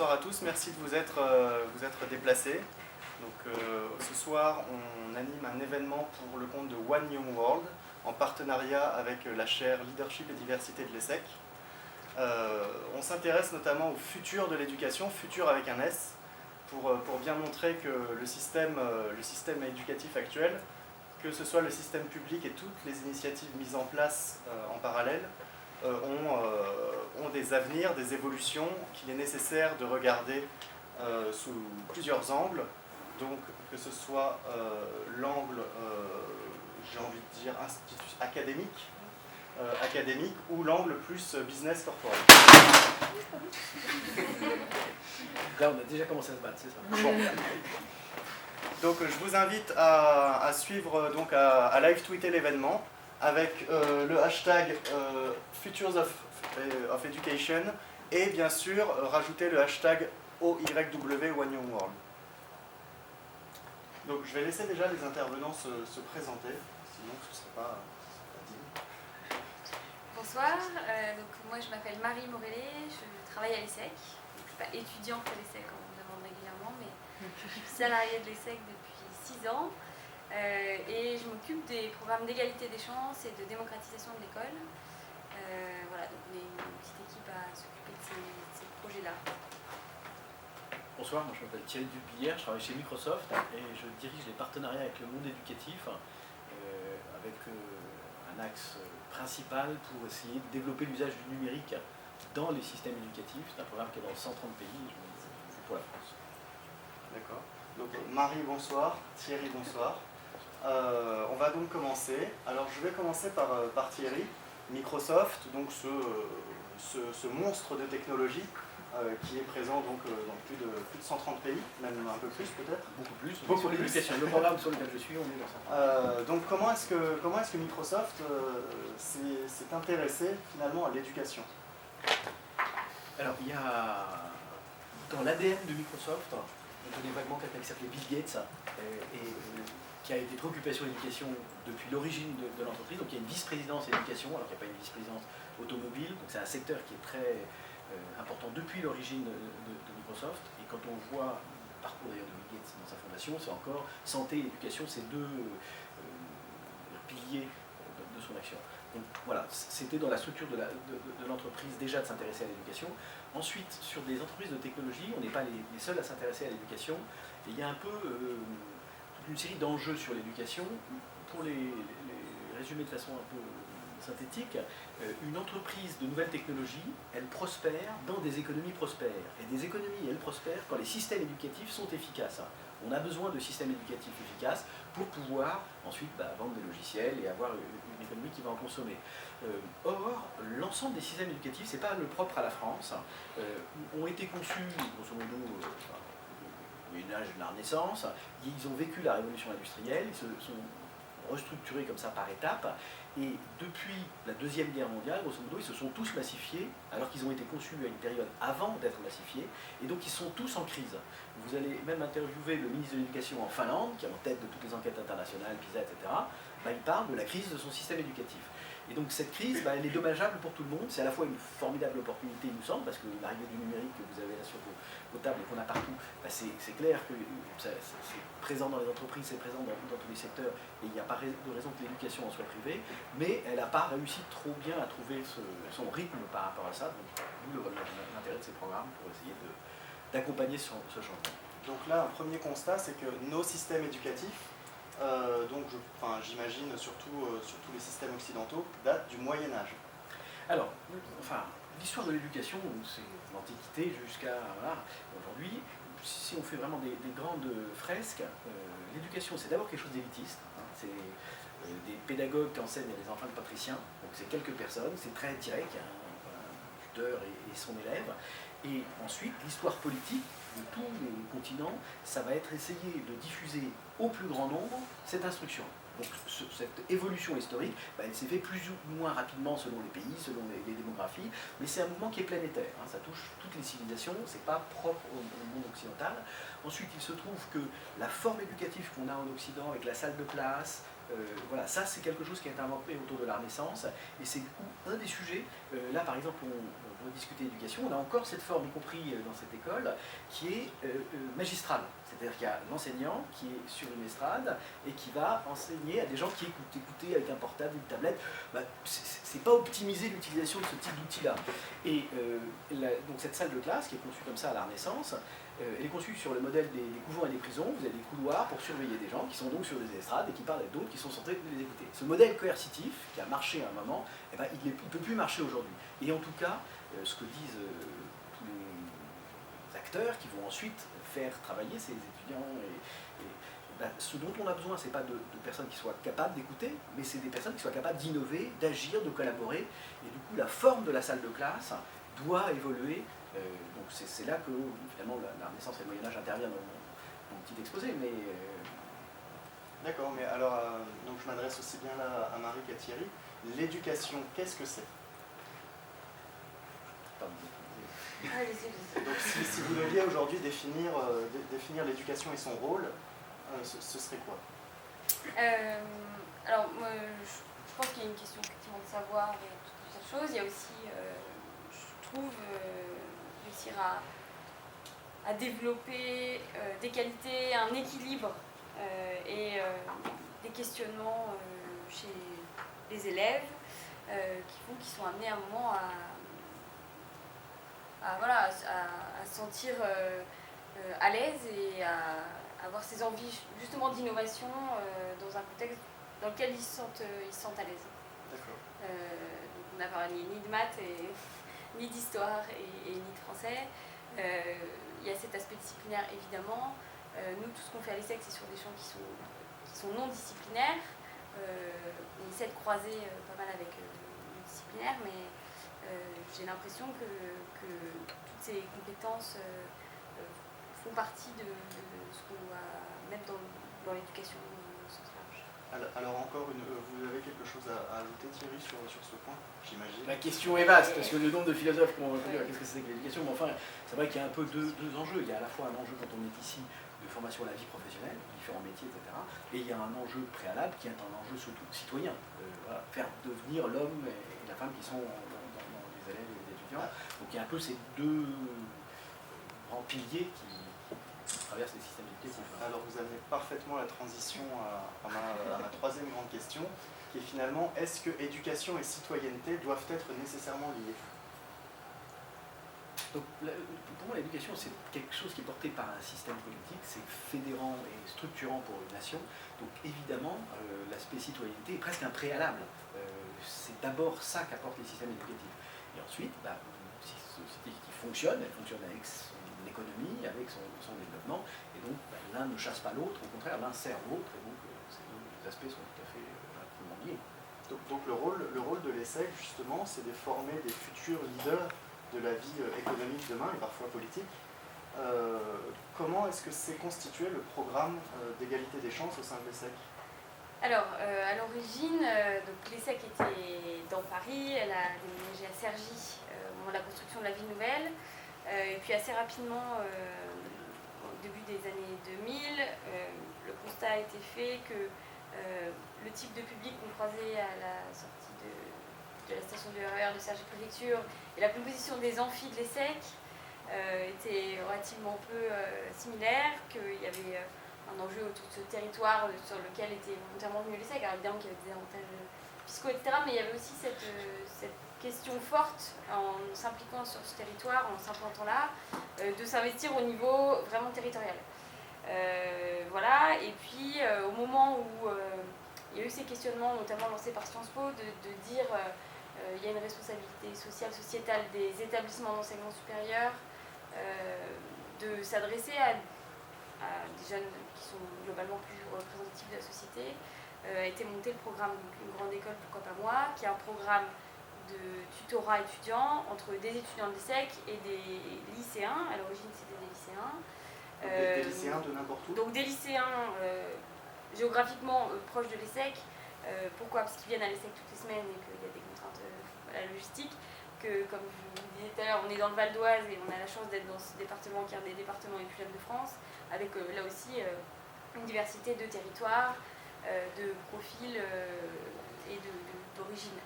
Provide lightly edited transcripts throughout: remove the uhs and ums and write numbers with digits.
bonsoir à tous, merci de vous être déplacés. Donc, ce soir, on anime un événement pour le compte de One Young World, en partenariat avec la chaire Leadership et Diversité de l'ESSEC. On s'intéresse notamment au futur de l'éducation, futur avec un S, pour bien montrer que le système éducatif actuel, que ce soit le système public et toutes les initiatives mises en place en parallèle, ont des avenirs, des évolutions qu'il est nécessaire de regarder sous plusieurs angles. Donc, que ce soit l'angle, j'ai envie de dire, académique ou l'angle plus business corporate. Là, on a déjà commencé à se battre, c'est ça. Bon. Donc, je vous invite à suivre, donc à live tweeter l'événement avec le hashtag Futures of Education et bien sûr rajouter le hashtag OYW One Young World. Donc je vais laisser déjà les intervenants se présenter, sinon ce ne serait pas digne. Bonsoir, donc moi je m'appelle Marie Morellet, je travaille à l'ESSEC. Je ne suis pas étudiante à l'ESSEC, on me demande régulièrement, mais je suis salariée de l'ESSEC depuis 6 ans. Et je m'occupe des programmes d'égalité des chances et de démocratisation de l'école. Voilà, donc on est une petite équipe à s'occuper de ces projets-là. Bonsoir, moi je m'appelle Thierry Dubilière, je travaille chez Microsoft et je dirige les partenariats avec le monde éducatif avec un axe principal pour essayer de développer l'usage du numérique dans les systèmes éducatifs. C'est un programme qui est dans 130 pays pour la France. D'accord. Donc Marie, bonsoir. Thierry, bonsoir. On va donc commencer. Alors je vais commencer par Thierry. Microsoft, donc ce monstre de technologie qui est présent donc, dans plus de 130 pays, même un peu plus peut-être. Beaucoup plus. Le programme sur lequel je suis, on est dans ça. Donc comment est-ce que Microsoft s'est intéressé finalement à l'éducation? Alors il y a dans l'ADN de Microsoft, on connaît vaguement quelqu'un qui s'appelait Bill Gates qui a été préoccupation l'éducation depuis l'origine de l'entreprise. Donc il y a une vice-présidence éducation, alors qu'il n'y a pas une vice-présidence automobile. Donc c'est un secteur qui est très important depuis l'origine de Microsoft. Et quand on voit le parcours d'ailleurs de Bill Gates dans sa fondation, c'est encore santé et éducation, c'est deux piliers de son action. Donc voilà, c'était dans la structure de l'entreprise déjà de s'intéresser à l'éducation. Ensuite, sur des entreprises de technologie, on n'est pas les seuls à s'intéresser à l'éducation. Et il y a un peu une série d'enjeux sur l'éducation. Pour les résumer de façon un peu synthétique, une entreprise de nouvelles technologies, elle prospère dans des économies prospères. Et des économies, elles prospèrent quand les systèmes éducatifs sont efficaces. On a besoin de systèmes éducatifs efficaces pour pouvoir ensuite vendre des logiciels et avoir une économie qui va en consommer. Or, l'ensemble des systèmes éducatifs, ce n'est pas le propre à la France, ont été conçus, grosso modo, au Moyen-Âge de la Renaissance. Ils ont vécu la révolution industrielle, ils se sont restructurés comme ça par étapes, et depuis la Deuxième Guerre mondiale, grosso modo, ils se sont tous massifiés, alors qu'ils ont été conçus à une période avant d'être massifiés, et donc ils sont tous en crise. Vous allez même interviewer le ministre de l'Éducation en Finlande, qui est en tête de toutes les enquêtes internationales, PISA, etc., il parle de la crise de son système éducatif. Et donc cette crise, elle est dommageable pour tout le monde. C'est à la fois une formidable opportunité, il nous semble, parce que l'arrivée du numérique que vous avez là sur vos tables et qu'on a partout, c'est clair que c'est présent dans les entreprises, c'est présent dans tous les secteurs, et il n'y a pas de raison que l'éducation en soit privée, mais elle n'a pas réussi trop bien à trouver son rythme par rapport à ça. Donc d'où l'intérêt de ces programmes pour essayer d'accompagner ce changement. Donc là, un premier constat, c'est que nos systèmes éducatifs, donc j'imagine surtout les systèmes occidentaux, datent du Moyen-Âge. Alors, l'histoire de l'éducation, c'est l'Antiquité jusqu'à aujourd'hui. Si on fait vraiment des grandes fresques, l'éducation c'est d'abord quelque chose d'élitiste. C'est des pédagogues qui enseignent à des enfants de patriciens, donc c'est quelques personnes, c'est très direct, un tuteur et son élève. Et ensuite, l'histoire politique de tous les continents, ça va être essayer de diffuser au plus grand nombre cette instruction. Donc cette évolution historique, elle s'est faite plus ou moins rapidement selon les pays, selon les démographies, mais c'est un mouvement qui est planétaire, ça touche toutes les civilisations, c'est pas propre au monde occidental. Ensuite, il se trouve que la forme éducative qu'on a en Occident avec la salle de classe, voilà, ça c'est quelque chose qui a été inventé autour de la Renaissance, et c'est du coup un des sujets, là par exemple on va discuter d'éducation, on a encore cette forme, y compris dans cette école, qui est magistrale. C'est-à-dire qu'il y a l'enseignant qui est sur une estrade et qui va enseigner à des gens qui écoutent. Écouter avec un portable, une tablette, c'est pas optimiser l'utilisation de ce type d'outil-là. Et donc cette salle de classe, qui est conçue comme ça à la Renaissance, elle est conçue sur le modèle des couvents et des prisons. Vous avez des couloirs pour surveiller des gens qui sont donc sur des estrades et qui parlent avec d'autres qui sont censés les écouter. Ce modèle coercitif, qui a marché à un moment, eh ben, il ne peut plus marcher aujourd'hui. Et en tout cas, ce que disent tous les acteurs qui vont ensuite faire travailler ces étudiants, ce dont on a besoin, ce n'est pas de personnes qui soient capables d'écouter, mais c'est des personnes qui soient capables d'innover, d'agir, de collaborer. Et du coup, la forme de la salle de classe doit évoluer. Donc c'est là que finalement la Renaissance et le Moyen-Âge interviennent dans mon petit exposé. Mais D'accord, mais alors donc je m'adresse aussi bien là à Marie qu'à Thierry. L'éducation, qu'est-ce que c'est? Donc si vous deviez aujourd'hui définir l'éducation et son rôle, ce serait quoi? Alors, moi, je pense qu'il y a une question effectivement de savoir et toutes ces choses. Il y a aussi, je trouve, réussir à développer des qualités, un équilibre et des questionnements chez les élèves qui sont amenés à un moment à se sentir à l'aise et à avoir ces envies justement d'innovation dans un contexte dans lequel ils se sentent à l'aise. D'accord. Donc on n'a parlé ni de maths, ni d'histoire et ni de français. Il y a cet aspect disciplinaire évidemment. Nous, tout ce qu'on fait à l'ESSEC, c'est sur des champs qui sont non disciplinaires. On essaie de croiser pas mal avec le disciplinaire, mais j'ai l'impression que toutes ces compétences font partie de ce qu'on va mettre dans l'éducation au sens large. Alors encore, vous avez quelque chose à ajouter Thierry sur ce point, j'imagine? La question est vaste, parce que le nombre de philosophes qui ont répondu à qu'est-ce que c'est que l'éducation, mais enfin, c'est vrai qu'il y a un peu deux enjeux. Il y a à la fois un enjeu quand on est ici de formation à la vie professionnelle, différents métiers, etc. Et il y a un enjeu préalable qui est un enjeu surtout citoyen, voilà, faire devenir l'homme et la femme qui sont dans les élèves et les étudiants. Donc il y a un peu ces deux grands piliers qui traversent les systèmes éducatifs. Alors vous amenez parfaitement la transition à ma troisième grande question, qui est finalement, est-ce que éducation et citoyenneté doivent être nécessairement liées? Donc, pour moi, l'éducation, c'est quelque chose qui est porté par un système politique, c'est fédérant et structurant pour une nation. Donc, évidemment, l'aspect citoyenneté est presque un préalable. C'est d'abord ça qu'apportent les systèmes éducatifs. Et ensuite, si une société qui fonctionne, elle fonctionne avec son économie, avec son développement, et donc l'un ne chasse pas l'autre, au contraire, l'un sert l'autre, et donc ces deux aspects sont tout à fait intimement liés. Donc le rôle de l'ESSEC, justement, c'est de former des futurs leaders de la vie économique demain et parfois politique. Comment est-ce que c'est constitué le programme d'égalité des chances au sein de l'ESSEC? Alors, à l'origine, l'ESSEC était dans Paris, elle a déménagé à Cergy au moment de la construction de la ville nouvelle. Et puis assez rapidement, au début des années 2000, le constat a été fait que le type de public qu'on croisait à la sortie de la station du RER de Cergy-Préfecture et la composition des amphis de l'ESSEC était relativement peu similaire, qu'il y avait un enjeu autour de ce territoire sur lequel était volontairement venu l'ESSEC. Alors évidemment qu'il y avait des avantages fiscaux, etc., mais il y avait aussi cette question forte, en s'impliquant sur ce territoire, en s'implantant là, de s'investir au niveau vraiment territorial. Voilà, et puis au moment où il y a eu ces questionnements, notamment lancés par Sciences Po, de dire il y a une responsabilité sociale, sociétale des établissements d'enseignement supérieur, de s'adresser à des jeunes qui sont globalement plus représentatifs de la société, a été monté le programme donc Une grande école, pourquoi pas moi, qui est un programme de tutorat étudiant entre des étudiants de l'ESSEC et des lycéens. À l'origine, c'était des lycéens. Des lycéens de n'importe où? Donc des lycéens géographiquement proches de l'ESSEC. Pourquoi? Parce qu'ils viennent à l'ESSEC toutes les semaines et qu'il y a des contraintes logistiques. Que, comme je vous le disais tout à l'heure, on est dans le Val d'Oise et on a la chance d'être dans ce département qui est un des départements les plus jeunes de France, avec là aussi une diversité de territoires, de profils et d'origine.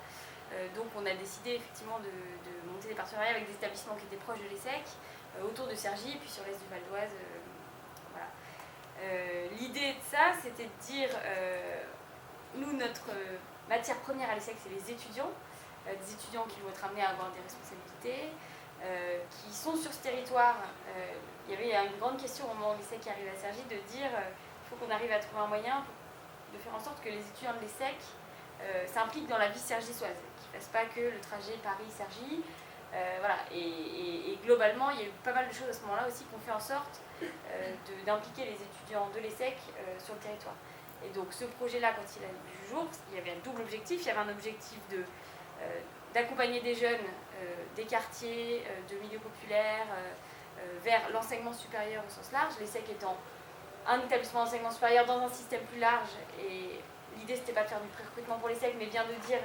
Donc on a décidé effectivement de monter des partenariats avec des établissements qui étaient proches de l'ESSEC, autour de Cergy, puis sur l'est du Val d'Oise. Voilà. L'idée de ça, c'était de dire, nous, notre matière première à l'ESSEC, c'est les étudiants, des étudiants qui vont être amenés à avoir des responsabilités, qui sont sur ce territoire. Il y avait une grande question au moment où l'ESSEC arrive à Cergy de dire il faut qu'on arrive à trouver un moyen de faire en sorte que les étudiants de l'ESSEC s'impliquent dans la vie cergysoise, qu'ils ne fassent pas que le trajet Paris-Cergy. Voilà. Et globalement, il y a eu pas mal de choses à ce moment-là aussi qui ont fait en sorte d'impliquer les étudiants de l'ESSEC sur le territoire. Et donc ce projet-là, quand il a vu le jour, il y avait un double objectif. Il y avait un objectif d'accompagner des jeunes des quartiers, de milieux populaires, vers l'enseignement supérieur au sens large, l'ESSEC étant un établissement d'enseignement supérieur dans un système plus large. Et l'idée, c'était pas de faire du pré-recrutement pour l'ESSEC, mais bien de dire,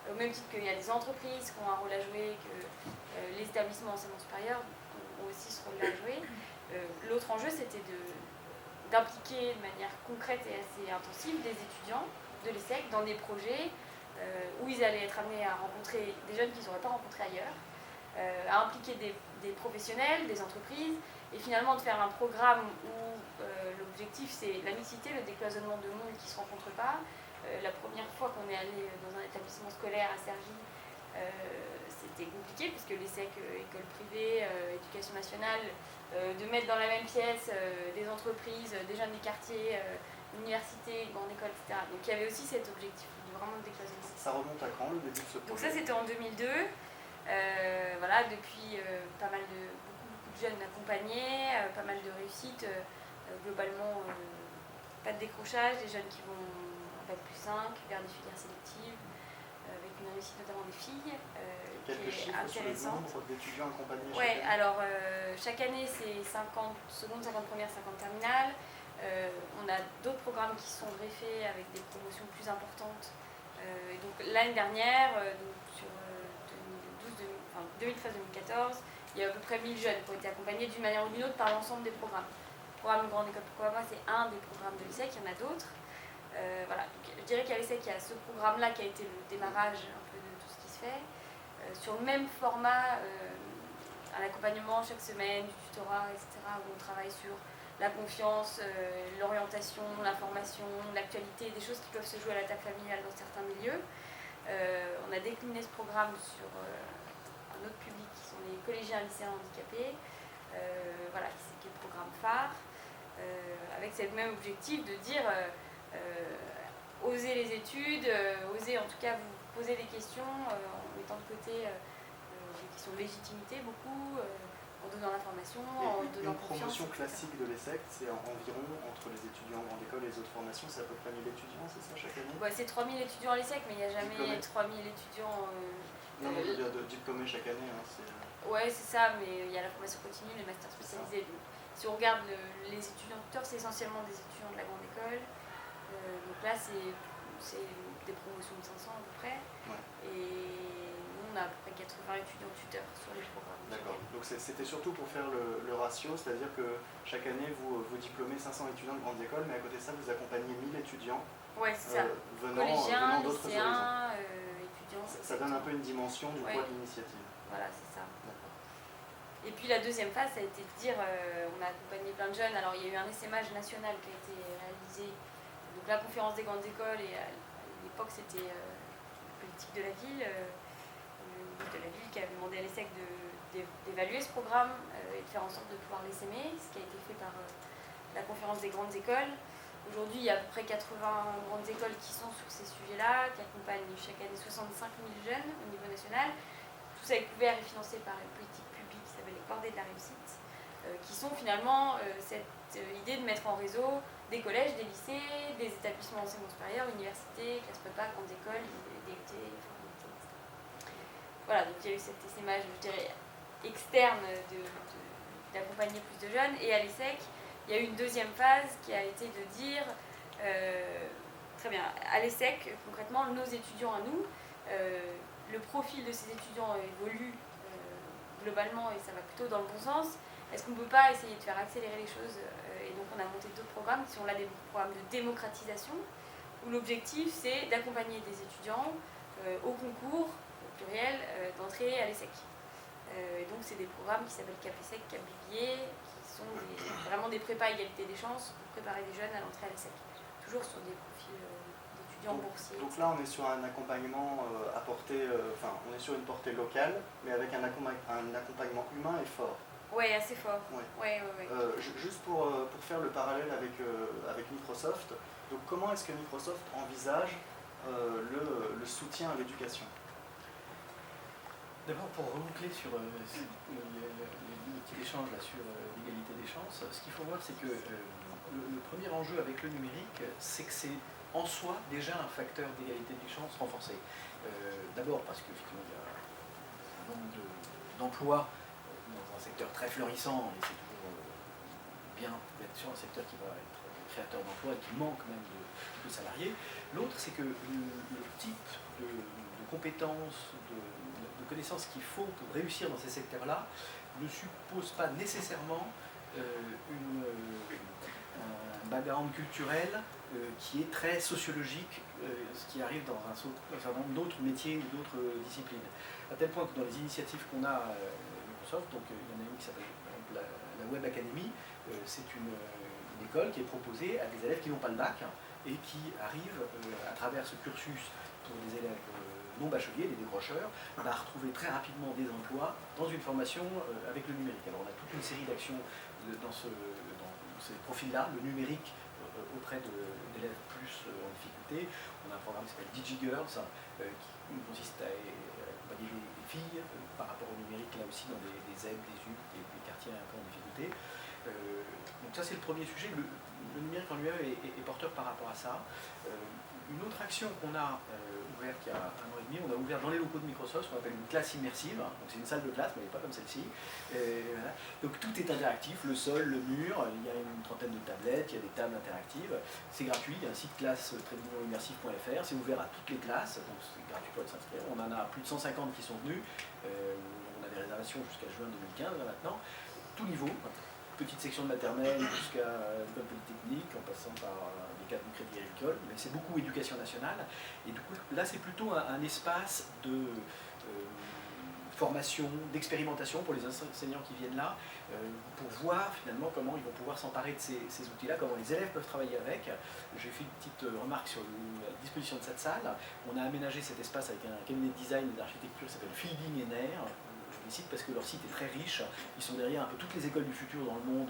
au même titre qu'il y a des entreprises qui ont un rôle à jouer, que les établissements d'enseignement supérieur ont aussi ce rôle-là à jouer. L'autre enjeu, c'était d'impliquer de manière concrète et assez intensive des étudiants de l'ESSEC dans des projets où ils allaient être amenés à rencontrer des jeunes qu'ils n'auraient pas rencontrés ailleurs, à impliquer des professionnels, des entreprises, et finalement de faire un programme où l'objectif c'est la mixité, le décloisonnement de monde qui ne se rencontrent pas. La première fois qu'on est allé dans un établissement scolaire à Cergy, c'était compliqué puisque l'ESSEC, école privée, éducation nationale, de mettre dans la même pièce des entreprises, des jeunes des quartiers, université, grande école, etc. Donc il y avait aussi cet objectif de vraiment de décloisonnement. Ça remonte à quand, le début de ce projet? Donc ça c'était en 2002. Voilà, depuis beaucoup de jeunes accompagnés, pas mal de réussites, globalement pas de décrochage, des jeunes qui vont en Bac+5 vers des filières sélectives, avec une réussite notamment des filles, qui est intéressante. Sur le nombre d'étudiants accompagnés Ouais, alors chaque année c'est 50 secondes, 50 premières, 50 terminales. On a d'autres programmes qui sont greffés avec des promotions plus importantes. Et donc l'année dernière, sur 2013-2014, il y a à peu près 1000 jeunes qui ont été accompagnés d'une manière ou d'une autre par l'ensemble des programmes. Le programme Grande École Pourquoi Moi, c'est un des programmes de l'ESSEC, il y en a d'autres. Voilà. Donc, je dirais qu'à l'ESSEC, il y a ce programme-là qui a été le démarrage un peu de tout ce qui se fait. Sur le même format, un accompagnement chaque semaine, du tutorat, etc., où on travaille sur la confiance, l'orientation, l'information, l'actualité, des choses qui peuvent se jouer à la table familiale dans certains milieux. On a décliné ce programme sur un autre public qui sont les collégiens et lycéens handicapés, voilà, qui est le programme phare, avec ce même objectif de dire osez les études, osez en tout cas vous poser des questions en mettant de côté des questions de légitimité beaucoup, en donnant l'information, en donnant confiance. Une promotion classique de l'ESSEC, c'est environ, entre les étudiants en grande école et les autres formations, c'est à peu près 1000 étudiants, c'est ça, chaque année? C'est 3000 étudiants à l'ESSEC, mais il n'y a jamais 3000 étudiants... non, je veux dire de diplômés chaque année. Hein, ouais, c'est ça, mais il y a la formation continue, les masters spécialisés. Si on regarde les étudiants tuteurs, c'est essentiellement des étudiants de la grande école. Donc là, c'est des promotions de 500 à peu près. Ouais. Et nous, on a à peu près 80 étudiants tuteurs sur les programmes. D'accord. Donc c'était surtout pour faire le ratio, c'est-à-dire que chaque année, vous diplômez 500 étudiants de grande école, mais à côté de ça, vous accompagnez 1000 étudiants. Ouais, c'est ça. Venant d'autres lycéens, étudiants. Ça donne un peu une dimension du poids de l'initiative. Voilà, c'est ça. Et puis la deuxième phase, ça a été de dire, on a accompagné plein de jeunes. Alors il y a eu un essaimage national qui a été réalisé. Donc la conférence des grandes écoles, et à l'époque c'était la politique de la ville, qui a demandé à l'ESSEC d'évaluer ce programme et de faire en sorte de pouvoir l'essaimer, ce qui a été fait par la conférence des grandes écoles. Aujourd'hui, il y a à peu près 80 grandes écoles qui sont sur ces sujets-là, qui accompagnent chaque année 65 000 jeunes au niveau national. Tout ça est couvert et financé par une politique publique qui s'appelle les cordées de la réussite, qui sont finalement cette idée de mettre en réseau des collèges, des lycées, des établissements d'enseignement supérieur, universités, classes prépa, grandes écoles, DUT, etc. Voilà, donc il y a eu cet essaimage, je dirais, externe d'accompagner plus de jeunes. Et à l'ESSEC, il y a eu une deuxième phase qui a été de dire, très bien, à l'ESSEC, concrètement, nos étudiants à nous, le profil de ces étudiants évolue globalement et ça va plutôt dans le bon sens. Est-ce qu'on ne peut pas essayer de faire accélérer les choses et donc on a monté d'autres programmes qui sont là des programmes de démocratisation où l'objectif c'est d'accompagner des étudiants au concours pluriel, d'entrée à l'ESSEC. Et donc c'est des programmes qui s'appellent Cap ESSEC, Cap BBA, qui sont vraiment des prépas égalité des chances pour préparer les jeunes à l'entrée à l'ESSEC. Toujours sur des profils d'étudiants boursiers. Donc là, on est sur un accompagnement on est sur une portée locale, mais avec un accompagnement humain et fort. Ouais, assez fort. Ouais. Juste pour faire le parallèle avec Microsoft, donc comment est-ce que Microsoft envisage le soutien à l'éducation? D'abord, pour reboucler sur le petit échange là, sur l'égalité des chances, ce qu'il faut voir, c'est que le premier enjeu avec le numérique, c'est que c'est en soi déjà un facteur d'égalité des chances renforcé. D'abord parce qu'effectivement, il y a un nombre d'emplois dans un secteur très florissant, et c'est toujours bien d'être sur un secteur qui va être créateur d'emplois et qui manque même de salariés. L'autre, c'est que le type de compétences, de connaissances qu'il faut pour réussir dans ces secteurs-là ne suppose pas nécessairement un background culturel qui est très sociologique, ce qui arrive dans un certain nombre d'autres métiers ou d'autres disciplines. À tel point que dans les initiatives qu'on a à Microsoft, donc il y en a une qui s'appelle la Web Academy, c'est une école qui est proposée à des élèves qui n'ont pas le bac et qui arrivent à travers ce cursus pour des élèves non bacheliers, les décrocheurs, à retrouver très rapidement des emplois dans une formation avec le numérique. Alors on a toute une série d'actions dans ces profils-là, le numérique auprès d'élèves plus en difficulté. On a un programme qui s'appelle DigiGirls, qui consiste à accompagner les filles par rapport au numérique, là aussi dans des ZEB, des UP, des quartiers un peu en difficulté. Donc ça c'est le premier sujet. Le numérique en lui-même est porteur par rapport à ça. Une autre action qu'on a ouverte il y a 1 an et demi, on a ouvert dans les locaux de Microsoft ce qu'on appelle une classe immersive. Donc c'est une salle de classe, mais elle n'est pas comme celle-ci. Voilà. Donc tout est interactif, le sol, le mur, il y a une trentaine de tablettes, il y a des tables interactives. C'est gratuit, il y a un site classe-immersive.fr, c'est ouvert à toutes les classes, donc c'est gratuit pour s'inscrire. On en a plus de 150 qui sont venus, on a des réservations jusqu'à juin 2015 là, maintenant, tout niveau. Petite section de maternelle jusqu'à l'école polytechnique, en passant par les cadres du Crédit Agricole, mais c'est beaucoup éducation nationale. Et du coup, là, c'est plutôt un espace de formation, d'expérimentation pour les enseignants qui viennent là, pour voir finalement comment ils vont pouvoir s'emparer de ces outils-là, comment les élèves peuvent travailler avec. J'ai fait une petite remarque sur la disposition de cette salle. On a aménagé cet espace avec un cabinet de design et d'architecture qui s'appelle Fielding & Air. Parce que leur site est très riche, ils sont derrière un peu toutes les écoles du futur dans le monde,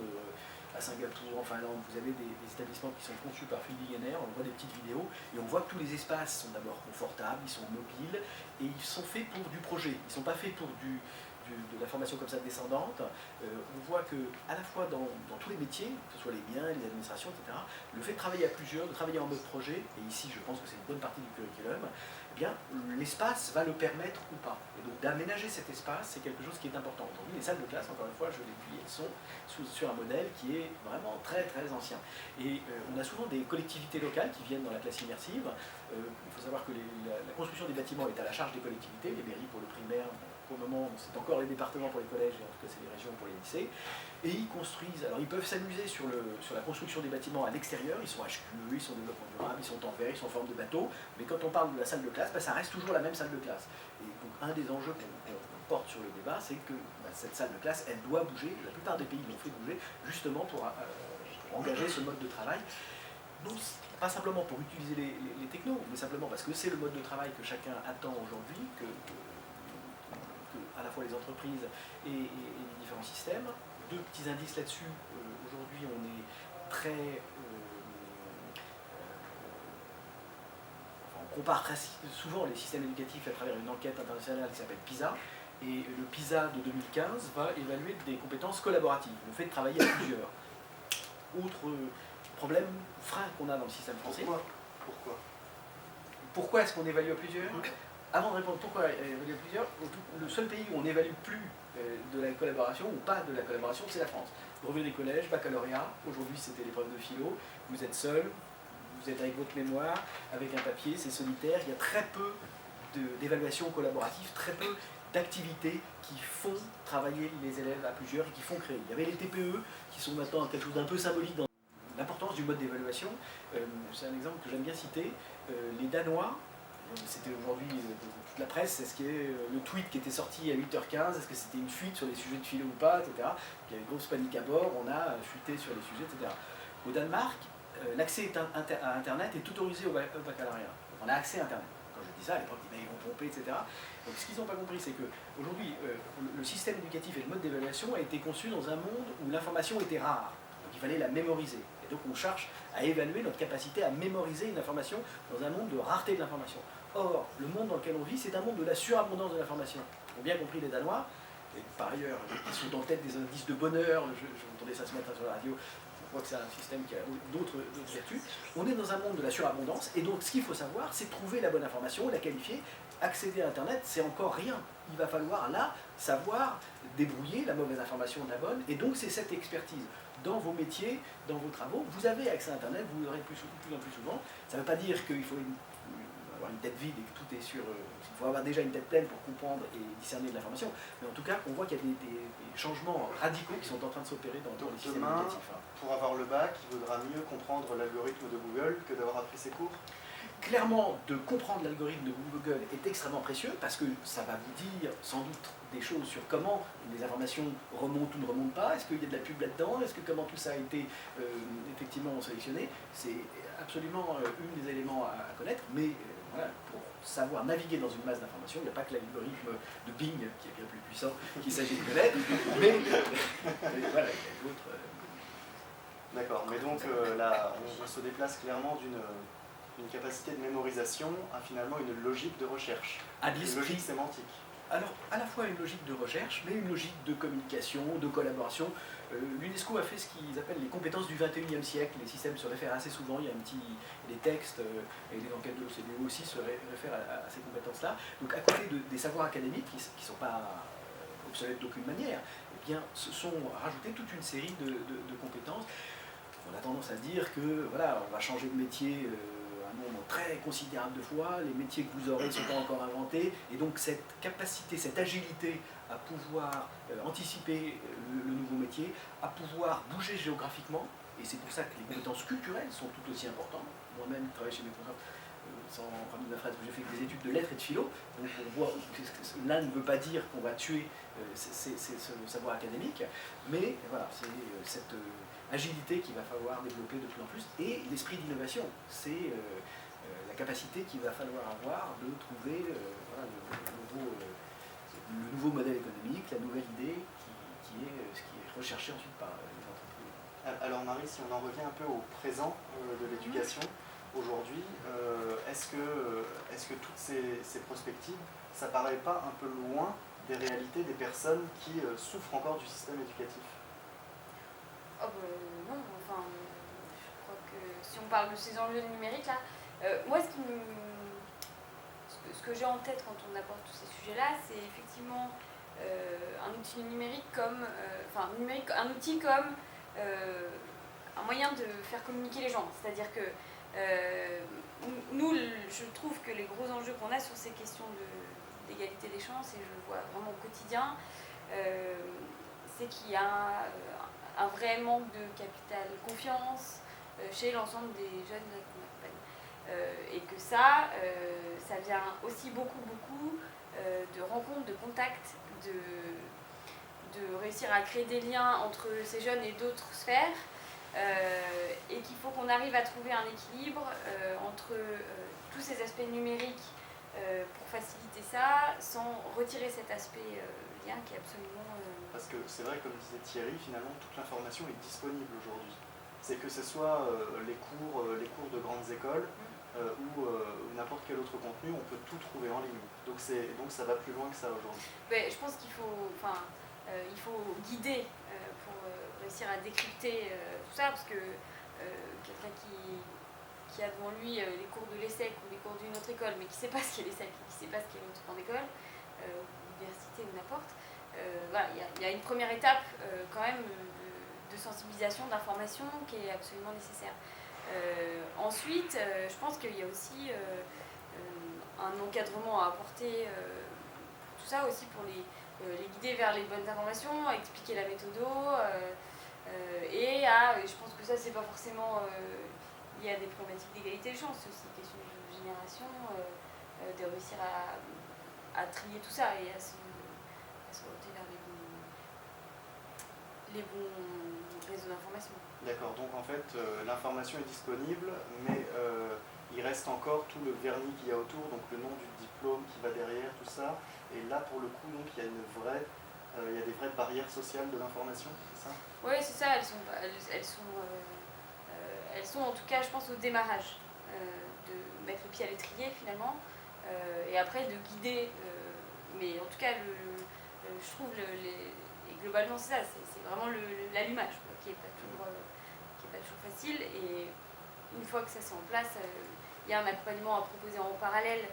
à Singapour, en Finlande, vous avez des établissements qui sont conçus par Fielding & Air, on voit des petites vidéos, et on voit que tous les espaces sont d'abord confortables, ils sont mobiles, et ils sont faits pour du projet, ils ne sont pas faits pour de la formation comme ça descendante. On voit que à la fois dans tous les métiers, que ce soit les biens, les administrations, etc., le fait de travailler à plusieurs, de travailler en mode projet, et ici je pense que c'est une bonne partie du curriculum, eh bien l'espace va le permettre ou pas. Et donc d'aménager cet espace, c'est quelque chose qui est important. Aujourd'hui, les salles de classe, encore une fois, je l'ai dit, elles sont sur un modèle qui est vraiment très très ancien. Et on a souvent des collectivités locales qui viennent dans la classe immersive. Il faut savoir que la construction des bâtiments est à la charge des collectivités, les mairies pour le primaire. Pour le moment, c'est encore les départements pour les collèges, et en tout cas c'est les régions pour les lycées. Et ils construisent, alors ils peuvent s'amuser sur la construction des bâtiments à l'extérieur, ils sont HQE, ils sont développement durable, ils sont en verre, ils sont en forme de bateau, mais quand on parle de la salle de classe, ça reste toujours la même salle de classe. Et donc un des enjeux qu'on porte sur le débat, c'est que cette salle de classe, elle doit bouger, la plupart des pays l'ont fait bouger, justement pour engager ce mode de travail. Non, pas simplement pour utiliser les technos, mais simplement parce que c'est le mode de travail que chacun attend aujourd'hui, que à la fois les entreprises et les différents systèmes. Deux petits indices là-dessus. Aujourd'hui, on est très... on compare très souvent les systèmes éducatifs à travers une enquête internationale qui s'appelle PISA. Et le PISA de 2015 va évaluer des compétences collaboratives, le fait de travailler à plusieurs. Autre problème, frein qu'on a dans le système français. Pourquoi est-ce qu'on évalue à plusieurs ? Avant de répondre pourquoi évaluer à plusieurs, le seul pays où on n'évalue plus de la collaboration ou pas de la collaboration, c'est la France. Brevet des collèges, baccalauréat, aujourd'hui c'était l'épreuve de philo, vous êtes seul, vous êtes avec votre mémoire, avec un papier, c'est solitaire, il y a très peu d'évaluation collaborative, très peu d'activités qui font travailler les élèves à plusieurs et qui font créer. Il y avait les TPE qui sont maintenant quelque chose d'un peu symbolique dans l'importance du mode d'évaluation. C'est un exemple que j'aime bien citer. Les Danois, c'était aujourd'hui toute la presse, est-ce que le tweet qui était sorti à 8h15, est-ce que c'était une fuite sur les sujets de philo ou pas, etc. Il y avait une grosse panique à bord, on a fuité sur les sujets, etc. Au Danemark, l'accès à Internet est autorisé au baccalauréat. On a accès à Internet. Quand je dis ça, à l'époque, ils vont pomper, etc. Donc ce qu'ils n'ont pas compris, c'est qu'aujourd'hui, le système éducatif et le mode d'évaluation a été conçu dans un monde où l'information était rare. Donc il fallait la mémoriser. Et donc on cherche à évaluer notre capacité à mémoriser une information dans un monde de rareté de l'information. Or, le monde dans lequel on vit, c'est un monde de la surabondance de l'information. Ils ont bien compris les Danois, et par ailleurs, ils sont en tête des indices de bonheur, j'entendais ça ce matin sur la radio, on voit que c'est un système qui a d'autres vertus. On est dans un monde de la surabondance, et donc ce qu'il faut savoir, c'est trouver la bonne information, la qualifier. Accéder à Internet, c'est encore rien. Il va falloir là savoir débrouiller la mauvaise information de la bonne, et donc c'est cette expertise. Dans vos métiers, dans vos travaux, vous avez accès à Internet, vous l'aurez de plus en plus souvent. Ça ne veut pas dire qu'il faut avoir une tête vide et que tout est sur... il faut avoir déjà une tête pleine pour comprendre et discerner de l'information. Mais en tout cas, on voit qu'il y a des changements radicaux qui sont en train de s'opérer dans les systèmes éducatifs. Pour avoir le bac, il vaudra mieux comprendre l'algorithme de Google que d'avoir appris ses cours. Clairement, de comprendre l'algorithme de Google est extrêmement précieux parce que ça va vous dire sans doute des choses sur comment les informations remontent ou ne remontent pas, est-ce qu'il y a de la pub là-dedans, est-ce que comment tout ça a été effectivement sélectionné. C'est absolument un des éléments à connaître, mais voilà, pour savoir naviguer dans une masse d'informations, il n'y a pas que l'algorithme de Bing qui est bien plus puissant qu'il s'agit de connaître, mais voilà, il y a d'autres... D'accord, mais donc là, on se déplace clairement d'une capacité de mémorisation à finalement une logique de recherche, une logique sémantique. Alors, à la fois une logique de recherche, mais une logique de communication, de collaboration. L'UNESCO a fait ce qu'ils appellent les compétences du 21e siècle. Les systèmes se réfèrent assez souvent, il y a des textes et les enquêtes de l'OCDE aussi se réfèrent à ces compétences-là. Donc, à côté des savoirs académiques, qui ne sont pas obsolètes d'aucune manière, eh bien, se sont rajoutées toute une série de compétences. On a tendance à dire que voilà, on va changer de métier un nombre très considérable de fois, les métiers que vous aurez ne sont pas encore inventés, et donc cette capacité, cette agilité à pouvoir anticiper le nouveau métier, à pouvoir bouger géographiquement, et c'est pour ça que les compétences culturelles sont tout aussi importantes. Moi-même, je travaille chez mes professeurs, sans ramener ma phrase, j'ai fait des études de lettres et de philo, donc on voit que l'un ne veut pas dire qu'on va tuer ce savoir académique, mais voilà, c'est cette agilité qu'il va falloir développer de plus en plus, et l'esprit d'innovation, c'est la capacité qu'il va falloir avoir de trouver voilà, le nouveau modèle économique, la nouvelle idée qui est ce qui est recherché ensuite par les entreprises. Alors Marie, si on en revient un peu au présent de l'éducation, aujourd'hui, est-ce que toutes ces perspectives, ça paraît pas un peu loin des réalités des personnes qui souffrent encore du système éducatif? Oh non, enfin, je crois que si on parle de ces enjeux numériques là, moi ce que j'ai en tête quand on aborde tous ces sujets-là, c'est effectivement un outil numérique comme, un outil comme un moyen de faire communiquer les gens. C'est-à-dire que nous, je trouve que les gros enjeux qu'on a sur ces questions d'égalité des chances, et je le vois vraiment au quotidien, c'est qu'il y a un vrai manque de capital confiance chez l'ensemble des jeunes qu'on accompagne. Et que ça vient aussi beaucoup de rencontres, de contacts, de réussir à créer des liens entre ces jeunes et d'autres sphères, et qu'il faut qu'on arrive à trouver un équilibre entre tous ces aspects numériques pour faciliter ça, sans retirer cet aspect lien qui est absolument... Parce que c'est vrai, comme disait Thierry, finalement toute l'information est disponible aujourd'hui. C'est que ce soit les cours de grandes écoles ou n'importe quel autre contenu, on peut tout trouver en ligne. Donc ça va plus loin que ça aujourd'hui. Je pense qu'il faut, il faut guider pour réussir à décrypter tout ça, parce que quelqu'un qui a devant lui les cours de l'ESSEC ou les cours d'une autre école, mais qui ne sait pas ce qu'est l'ESSEC, qui ne sait pas ce qu'est une autre grande école, université ou n'importe, voilà, il y a une première étape quand même de sensibilisation, d'information qui est absolument nécessaire. Ensuite, je pense qu'il y a aussi un encadrement à apporter pour tout ça, aussi pour les guider vers les bonnes informations, à expliquer la méthode, et je pense que ça c'est pas forcément lié à des problématiques d'égalité de chance, c'est aussi une question de génération. de réussir à trier tout ça et à se orienter vers les bons réseaux d'information. D'accord, donc en fait l'information est disponible, mais il reste encore tout le vernis qu'il y a autour, donc le nom du diplôme qui va derrière, tout ça. Et là pour le coup, donc, il y a des vraies barrières sociales de l'information, c'est ça? Oui, c'est ça, elles sont en tout cas, je pense, au démarrage, de mettre le pied à l'étrier finalement, et après de guider, mais en tout cas, je trouve, et globalement c'est ça, c'est vraiment l'allumage qui n'est pas toujours facile, et une fois que ça c'est en place, il y a un accompagnement à proposer en parallèle,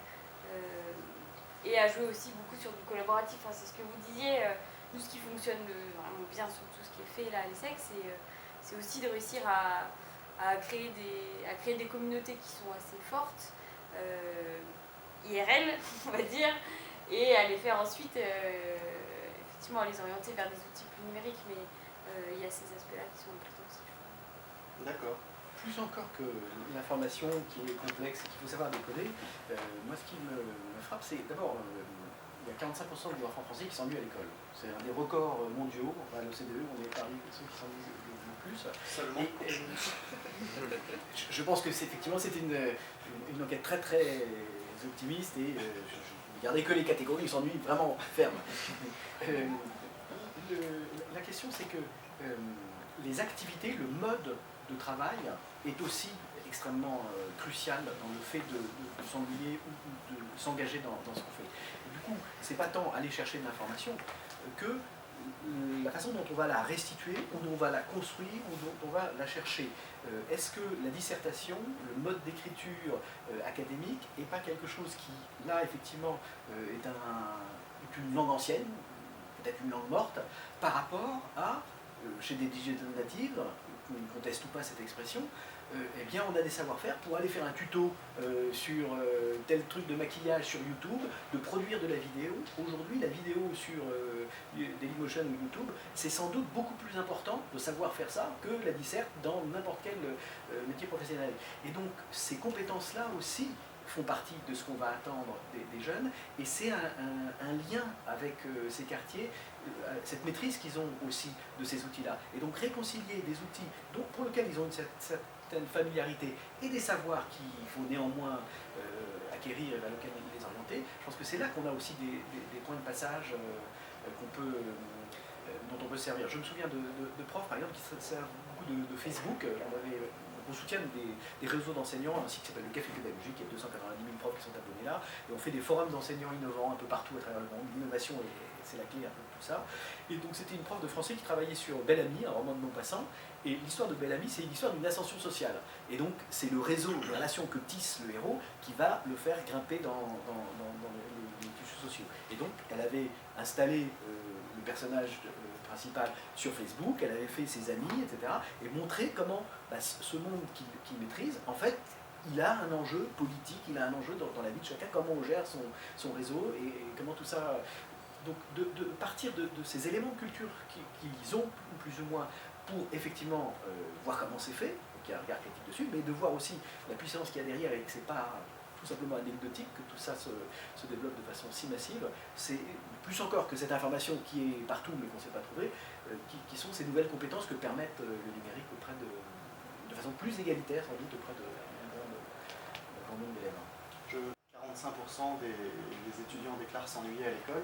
et à jouer aussi beaucoup sur du collaboratif, hein, c'est ce que vous disiez. Nous, ce qui fonctionne vraiment bien sur tout ce qui est fait là à l'ESSEC, c'est aussi de réussir à créer des communautés qui sont assez fortes, IRL, on va dire, et à les faire ensuite, effectivement, à les orienter vers des outils plus numériques, mais il y a ces aspects-là qui sont importants aussi. D'accord. Plus encore que l'information qui est complexe et qu'il faut savoir décoder, moi ce qui me frappe, c'est d'abord, il y a 45% des enfants français qui s'ennuient à l'école. C'est un des records mondiaux, enfin, à l'OCDE, on est parmi ceux qui s'ennuient le plus. Seulement. Je pense que effectivement c'était une enquête très très optimiste et je ne gardais que les catégories qui s'ennuient vraiment fermes. La question c'est que les activités, le mode de travail est aussi extrêmement crucial dans le fait de s'ennuyer ou de s'engager dans ce qu'on fait. Et du coup, c'est pas tant aller chercher de l'information que la façon dont on va la restituer, ou dont on va la construire, ou dont on va la chercher. Est-ce que la dissertation, le mode d'écriture académique, n'est pas quelque chose qui, là, effectivement, est une langue ancienne, peut-être une langue morte, par rapport à, chez des digital natives, qu'on ne conteste ou pas cette expression, eh bien on a des savoir-faire pour aller faire un tuto sur tel truc de maquillage sur YouTube, de produire de la vidéo. Aujourd'hui, la vidéo sur Dailymotion ou YouTube, c'est sans doute beaucoup plus important de savoir faire ça que la disserte dans n'importe quel métier professionnel. Et donc, ces compétences-là aussi font partie de ce qu'on va attendre des jeunes, et c'est un lien avec ces quartiers, cette maîtrise qu'ils ont aussi de ces outils-là. Et donc réconcilier des outils pour lesquels ils ont une certaine familiarité et des savoirs qu'il faut néanmoins acquérir et vers lesquels les orienter, je pense que c'est là qu'on a aussi des points de passage dont on peut servir. Je me souviens de profs, par exemple, qui servent beaucoup de Facebook. On soutient des réseaux d'enseignants, un site qui s'appelle le Café Pédagogique, il y a 290 000 profs qui sont abonnés là, et on fait des forums d'enseignants innovants un peu partout à travers le monde. L'innovation, c'est la clé un peu de tout ça. Et donc c'était une prof de français qui travaillait sur Bel-Ami, un roman de Maupassant, et l'histoire de Bel-Ami, c'est l'histoire d'une ascension sociale. Et donc c'est le réseau de relations que tisse le héros qui va le faire grimper dans les tissus sociaux. Et donc elle avait installé le personnage principal sur Facebook, elle avait fait ses amis, etc. et montré comment ce monde qu'il maîtrise, en fait, il a un enjeu politique, il a un enjeu dans la vie de chacun, comment on gère son réseau et comment tout ça... Donc de partir de ces éléments de culture qu'ils ont plus ou moins pour effectivement voir comment c'est fait, qu'il y a un regard critique dessus, mais de voir aussi la puissance qu'il y a derrière et que c'est pas tout simplement anecdotique, que tout ça se développe de façon si massive, c'est plus encore que cette information qui est partout mais qu'on ne sait pas trouver, qui sont ces nouvelles compétences que permettent le numérique de façon plus égalitaire sans doute auprès d'un grand nombre d'élèves. 45% des étudiants déclarent s'ennuyer à l'école,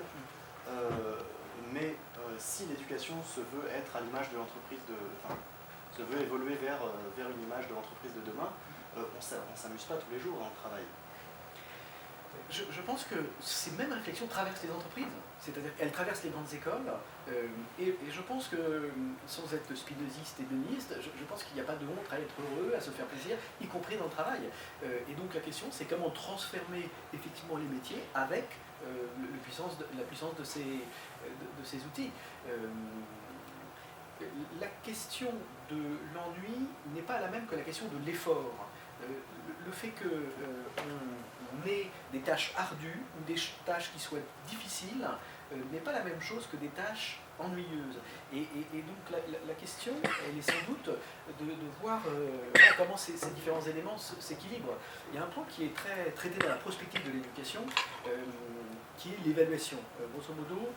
mais si l'éducation se veut être à l'image de l'entreprise se veut évoluer vers une image de l'entreprise de demain, on ne s'amuse pas tous les jours dans le travail. Je pense que ces mêmes réflexions traversent les entreprises, c'est-à-dire qu'elles traversent les grandes écoles, et je pense que, sans être spinoziste et denisiste, je pense qu'il n'y a pas de honte à être heureux, à se faire plaisir, y compris dans le travail. Et donc la question, c'est comment transformer effectivement les métiers avec la puissance de ces outils. La question de l'ennui n'est pas la même que la question de l'effort. Le fait qu'on ait des tâches ardues ou des tâches qui soient difficiles n'est pas la même chose que des tâches ennuyeuses. Et donc la question, elle est sans doute de voir comment ces différents éléments s'équilibrent. Il y a un point qui est très traité dans la prospective de l'éducation, qui est l'évaluation. Grosso modo,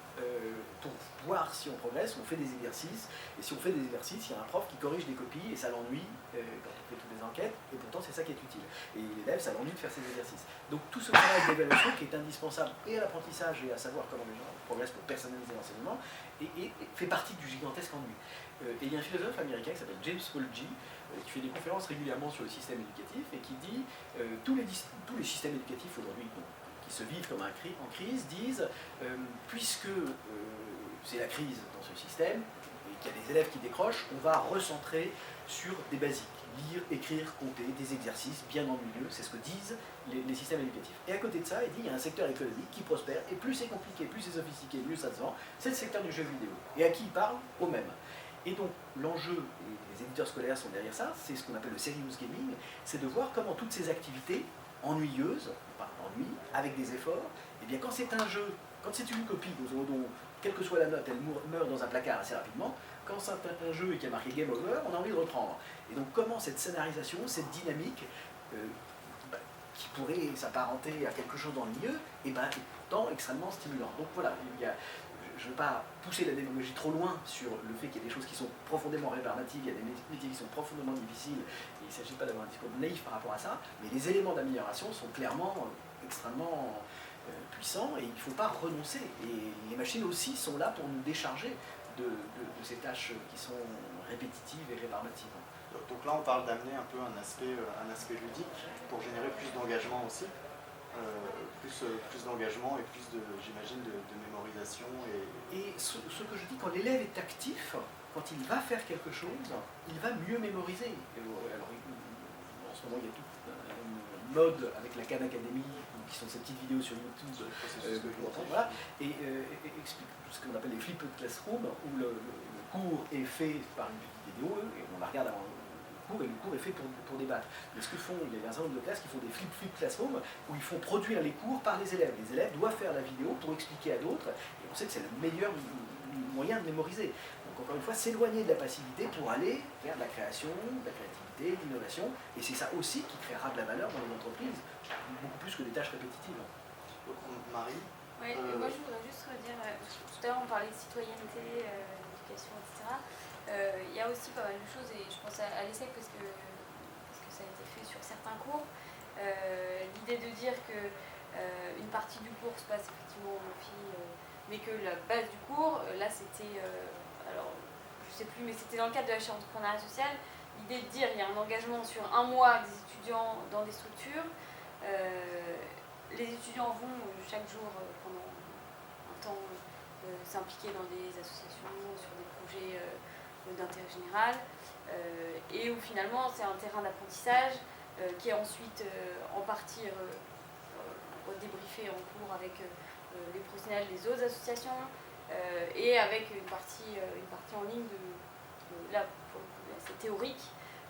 pour voir si on progresse, on fait des exercices, et si on fait des exercices, il y a un prof qui corrige des copies, et ça l'ennuie quand on fait toutes les enquêtes, et pourtant c'est ça qui est utile. Et l'élève, ça l'ennuie de faire ses exercices. Donc tout ce travail d'évaluation qui est indispensable et à l'apprentissage et à savoir comment les gens progressent pour personnaliser l'enseignement, et fait partie du gigantesque ennui. Et il y a un philosophe américain qui s'appelle James Polgy, qui fait des conférences régulièrement sur le système éducatif, et qui dit tous les systèmes éducatifs aujourd'hui qui se vivent comme en crise disent puisque c'est la crise dans ce système et qu'il y a des élèves qui décrochent, on va recentrer sur des basiques, lire, écrire, compter, des exercices bien ennuyeux, c'est ce que disent les systèmes éducatifs. Et à côté de ça, il dit il y a un secteur économique qui prospère, et plus c'est compliqué, plus c'est sophistiqué, mieux ça se vend, c'est le secteur du jeu vidéo. Et à qui il parle? Aux mêmes. Et donc l'enjeu, et les éditeurs scolaires sont derrière ça, c'est ce qu'on appelle le serious gaming, c'est de voir comment toutes ces activités ennuyeuses, par ennui, avec des efforts, et bien quand c'est un jeu, quand c'est une copie, dont quelle que soit la note, elle meurt dans un placard assez rapidement, quand c'est un jeu et qu'il y a marqué Game Over, on a envie de reprendre. Et donc comment cette scénarisation, cette dynamique, qui pourrait s'apparenter à quelque chose d'ennuyeux, et est pourtant extrêmement stimulant. Donc voilà, je ne veux pas pousser la démagogie trop loin sur le fait qu'il y a des choses qui sont profondément rébarbatives, il y a des métiers qui sont profondément difficiles, et il ne s'agit pas d'avoir un discours naïf par rapport à ça, mais les éléments d'amélioration sont clairement extrêmement puissants, et il ne faut pas renoncer. Et les machines aussi sont là pour nous décharger de ces tâches qui sont répétitives et rébarbatives. Donc là, on parle d'amener un peu un aspect ludique pour générer plus d'engagement aussi. Plus d'engagement et plus j'imagine, de mémorisation. Et ce que je dis, quand l'élève est actif, quand il va faire quelque chose, il va mieux mémoriser. Alors, en ce moment, il y a toute une mode avec la Khan Academy, qui sont ces petites vidéos sur YouTube, voilà, et explique ce qu'on appelle les flipped classroom, où le cours est fait par une petite vidéo, et on la regarde avant cours, et le cours est fait pour débattre. Mais ce que font, il y a un certain nombre de classes qui font des flip classroom, où ils font produire les cours par les élèves. Les élèves doivent faire la vidéo pour expliquer à d'autres, et on sait que c'est le meilleur moyen de mémoriser. Donc encore une fois, s'éloigner de la passivité pour aller vers de la création, de la créativité, de l'innovation, et c'est ça aussi qui créera de la valeur dans les entreprises, beaucoup plus que des tâches répétitives. Donc, Marie, Oui, moi je voudrais juste redire, tout à l'heure on parlait de citoyenneté, d'éducation, etc. Il y a aussi pas mal de choses, et je pense à l'ESSEC parce que ça a été fait sur certains cours. L'idée de dire que une partie du cours se passe effectivement en amphi, mais que la base du cours, là c'était, alors je sais plus, mais c'était dans le cadre de la chaire d'entrepreneuriat social, l'idée de dire il y a un engagement sur un mois des étudiants dans des structures. Les étudiants vont chaque jour pendant un temps s'impliquer dans des associations, sur des projets d'intérêt général, et où finalement c'est un terrain d'apprentissage qui est ensuite en partie débriefé en cours avec les professionnels des autres associations, et avec une partie en ligne là pour le coup, c'est théorique,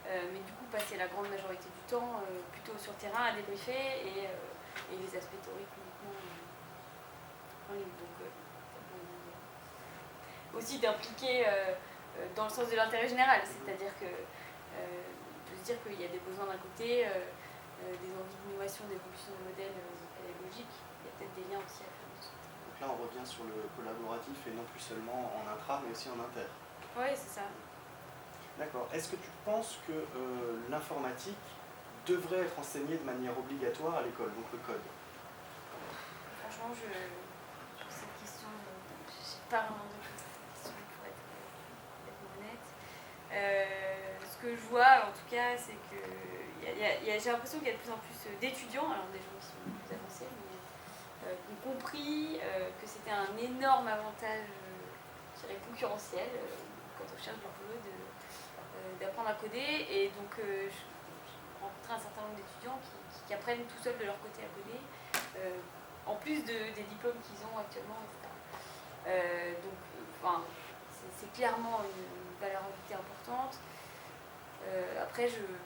mais du coup passer la grande majorité du temps plutôt sur le terrain à débriefer, et les aspects théoriques uniquement en ligne. Donc aussi d'impliquer dans le sens de l'intérêt général, c'est-à-dire que de se dire qu'il y a des besoins d'un côté, des envies d'innovation, d'évolution des modèles pédagogiques, il y a peut-être des liens aussi à faire. Donc là on revient sur le collaboratif, et non plus seulement en intra mais aussi en inter. Oui, c'est ça. D'accord. Est-ce que tu penses que l'informatique devrait être enseignée de manière obligatoire à l'école, donc le code? Franchement, sur cette question, je n'ai pas vraiment de question pour être honnête. Ce que je vois, en tout cas, c'est que j'ai l'impression qu'il y a de plus en plus d'étudiants, alors des gens qui sont plus avancés, mais qui ont compris que c'était un énorme avantage, je dirais, concurrentiel, quand on cherche du boulot, d'apprendre à coder. Et donc, je rencontré un certain nombre d'étudiants qui apprennent tout seuls de leur côté à coder, en plus des diplômes qu'ils ont actuellement, etc. Donc, c'est clairement une valeur ajoutée importante. Après, je ne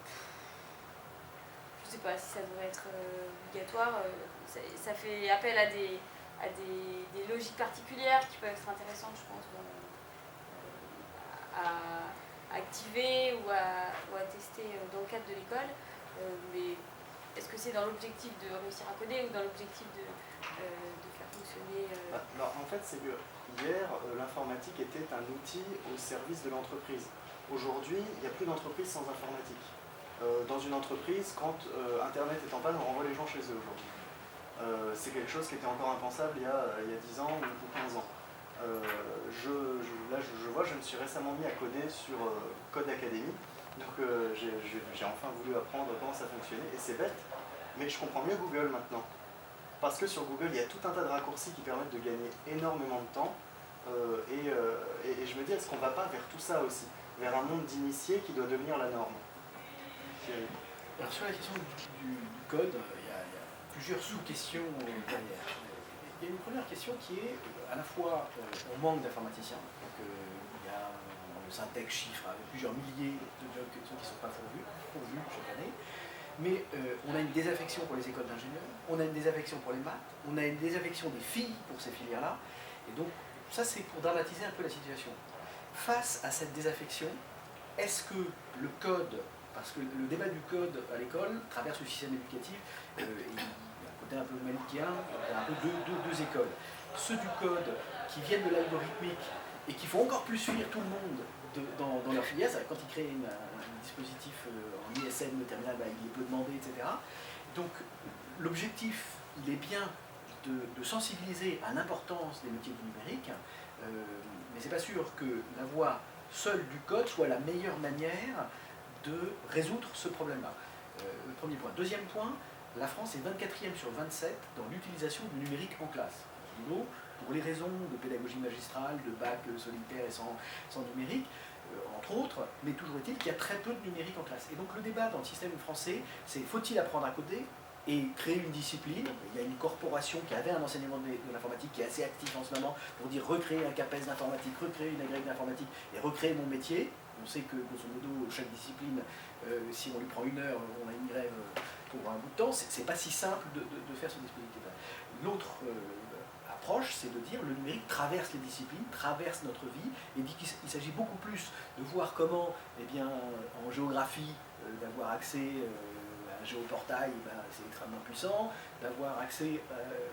sais pas si ça devrait être obligatoire. Ça fait appel à des à des logiques particulières qui peuvent être intéressantes, je pense, à activer ou à tester dans le cadre de l'école. Mais est-ce que c'est dans l'objectif de réussir à coder ou dans l'objectif de faire fonctionner Alors, en fait, c'est que hier, l'informatique était un outil au service de l'entreprise. Aujourd'hui, il n'y a plus d'entreprise sans informatique. Dans une entreprise, quand Internet est en panne, on renvoie les gens chez eux aujourd'hui. C'est quelque chose qui était encore impensable il y a 10 ans ou 15 ans. Là, je me suis récemment mis à coder sur Code Academy. Donc j'ai enfin voulu apprendre comment ça fonctionnait. Et c'est bête, mais je comprends mieux Google maintenant. Parce que sur Google, il y a tout un tas de raccourcis qui permettent de gagner énormément de temps. Et je me dis, est-ce qu'on ne va pas vers tout ça aussi? Vers un monde d'initiés qui doit devenir la norme? Alors sur la question du code, il y a plusieurs sous-questions derrière. Il y a une première question qui est, à la fois, on manque d'informaticiens, donc il y a le Syntec chiffre avec plusieurs milliers de jobs qui ne sont pas pourvus chaque année, mais on a une désaffection pour les écoles d'ingénieurs, on a une désaffection pour les maths, on a une désaffection des filles pour ces filières-là, et donc ça c'est pour dramatiser un peu la situation. Face à cette désaffection, est-ce que le code, parce que le débat du code à l'école traverse le système éducatif, il y a un côté un peu manichéen, il y a un peu deux écoles. Ceux du code qui viennent de l'algorithmique et qui font encore plus fuir tout le monde dans leur filière, quand ils créent un dispositif en ISN, le terminal, il est peu demandé, etc. Donc l'objectif, il est bien de sensibiliser à l'importance des métiers du numérique, mais c'est pas sûr que la voie seule du code soit la meilleure manière de résoudre ce problème-là. Le premier point. Deuxième point, la France est 24e sur 27 dans l'utilisation du numérique en classe. Pour les raisons de pédagogie magistrale, de bac solitaire et sans numérique, entre autres, mais toujours est-il qu'il y a très peu de numérique en classe. Et donc le débat dans le système français, c'est faut-il apprendre à coder et créer une discipline? Il y a une corporation qui avait un enseignement de l'informatique qui est assez actif en ce moment pour dire recréer un CAPES d'informatique, recréer une agrégée d'informatique et recréer mon métier. On sait que, grosso modo, chaque discipline, si on lui prend 1 heure, on a une grève pour un bout de temps. C'est pas si simple de faire ce dispositif-là. L'autre approche, c'est de dire le numérique traverse les disciplines, traverse notre vie, et dit qu'il s'agit beaucoup plus de voir comment, eh bien, en géographie, d'avoir accès à un géoportail, c'est extrêmement puissant, d'avoir accès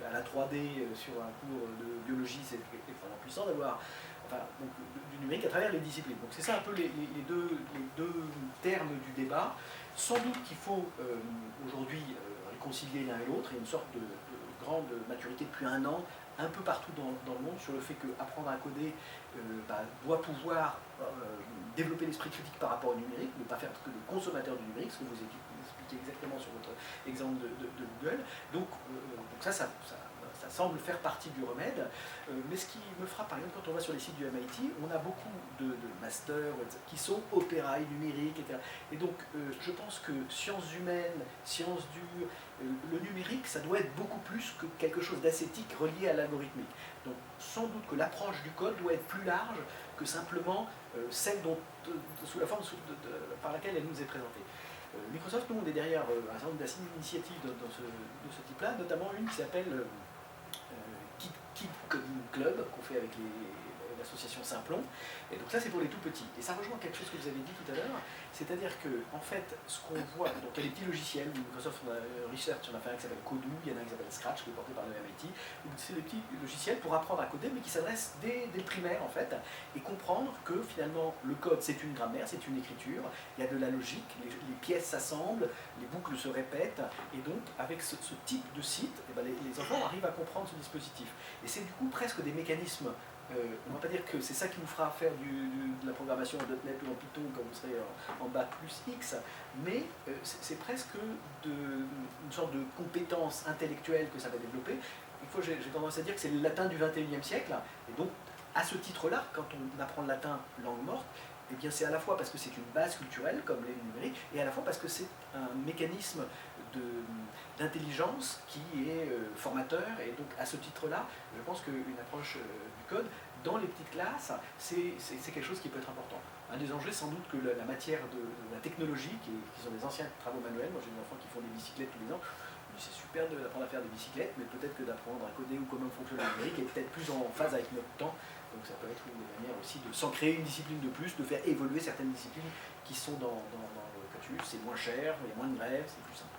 à la 3D sur un cours de biologie, c'est extrêmement puissant, d'avoir donc, du numérique à travers les disciplines. Donc c'est ça un peu les deux termes du débat. Sans doute qu'il faut aujourd'hui réconcilier l'un et l'autre, et une sorte de grande maturité depuis 1 an, un peu partout dans le monde, sur le fait qu'apprendre à coder doit pouvoir développer l'esprit critique par rapport au numérique, ne pas faire que le consommateur du numérique, ce que vous expliquez exactement sur votre exemple de Google. Donc ça semble faire partie du remède, mais ce qui me frappe, par exemple, quand on va sur les sites du MIT, on a beaucoup de masters qui sont opérailles, numériques, etc. Et donc, je pense que sciences humaines, sciences dures, le numérique, ça doit être beaucoup plus que quelque chose d'ascétique relié à l'algorithmique. Donc, sans doute que l'approche du code doit être plus large que simplement celle sous la forme par laquelle elle nous est présentée. Microsoft, nous, on est derrière un certain nombre d'initiatives de ce type-là, notamment une qui s'appelle Kid Coding Club, qu'on fait avec l'association Simplon. Et donc ça, c'est pour les tout petits. Et ça rejoint quelque chose que vous avez dit tout à l'heure, c'est-à-dire que, en fait, ce qu'on voit, donc il y a des petits logiciels, Microsoft Research, on a fait un qui s'appelle Kodoo, il y en a un qui s'appelle Scratch, qui est porté par le MIT. Donc c'est des petits logiciels pour apprendre à coder, mais qui s'adressent dès le primaire, en fait, et comprendre que, finalement, le code, c'est une grammaire, c'est une écriture, il y a de la logique, les pièces s'assemblent, les boucles se répètent, et donc, avec ce type de site, les enfants arrivent à comprendre ce dispositif. Et c'est du coup presque des mécanismes. On ne va pas dire que c'est ça qui nous fera faire de la programmation en .NET ou en Python quand vous serez en bac plus X, mais c'est presque une sorte de compétence intellectuelle que ça va développer. J'ai tendance à dire que c'est le latin du XXIe siècle, et donc à ce titre-là, quand on apprend le latin langue morte, eh bien c'est à la fois parce que c'est une base culturelle, comme les numériques, et à la fois parce que c'est un mécanisme d'intelligence qui est formateur, et donc à ce titre-là, je pense qu'une approche du code dans les petites classes, c'est quelque chose qui peut être important. Un des enjeux, sans doute, que la matière de la technologie, qui sont des anciens travaux manuels, moi j'ai des enfants qui font des bicyclettes tous les ans, c'est super d'apprendre à faire des bicyclettes, mais peut-être que d'apprendre à coder ou comment fonctionne le numérique est peut-être plus en phase avec notre temps. Donc ça peut être une manière aussi de s'en créer une discipline de plus, de faire évoluer certaines disciplines qui sont dans le cursus. C'est moins cher, il y a moins de grèves, c'est plus simple.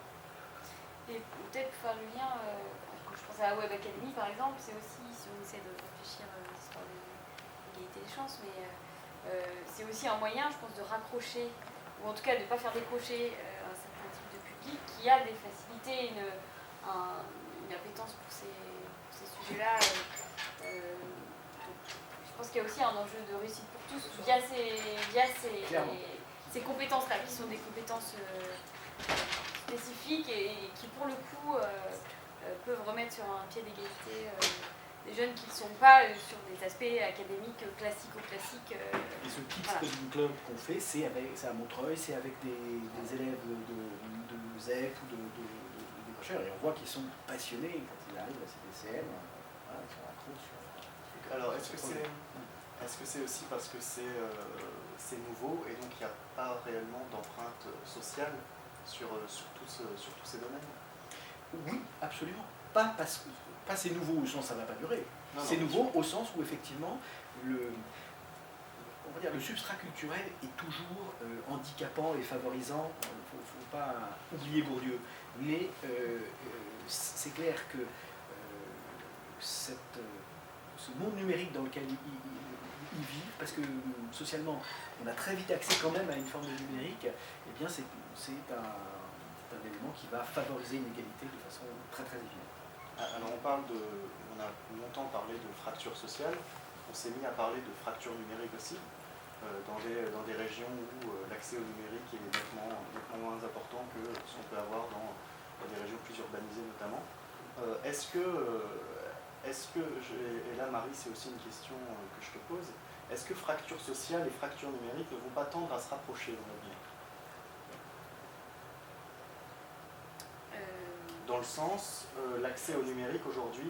Et peut-être pour faire le lien, je pense à la Web Academy par exemple, c'est aussi, si on essaie de réfléchir à l'histoire de l'égalité des chances, mais c'est aussi un moyen, je pense, de raccrocher, ou en tout cas de ne pas faire décrocher un certain type de public qui a des facilités, une appétence pour ces sujets-là. Je pense qu'il y a aussi un enjeu de réussite pour tous via ces compétences-là, qui sont des compétences spécifiques et qui, pour le coup, peuvent remettre sur un pied d'égalité des jeunes qui ne sont pas sur des aspects académiques classiques. Et ce Kids Coding Club qu'on fait, c'est à Montreuil, c'est avec des élèves de ZEP ou de décrocheurs, et on voit qu'ils sont passionnés quand ils arrivent à CDCM, voilà, ils sont accros sur... Alors, est-ce que c'est aussi parce que c'est nouveau et donc il n'y a pas réellement d'empreinte sociale sur tous ces domaines? Oui, absolument. Pas c'est nouveau au sens ça ne va pas durer. C'est nouveau au sens où effectivement le substrat culturel est toujours handicapant et favorisant. Il ne faut pas oublier Bourdieu. Mais c'est clair que ce monde numérique dans lequel ils vivent, parce que socialement on a très vite accès quand même à une forme de numérique, eh bien c'est un élément qui va favoriser une égalité de façon très très évidente. Alors on a longtemps parlé de fracture sociale, on s'est mis à parler de fracture numérique aussi, dans des régions où l'accès au numérique est nettement moins important que ce qu'on peut avoir dans des régions plus urbanisées notamment. Est-ce que, et là Marie c'est aussi une question que je te pose, est-ce que fracture sociale et fracture numérique ne vont pas tendre à se rapprocher dans l'avenir ? Dans le sens, l'accès au numérique aujourd'hui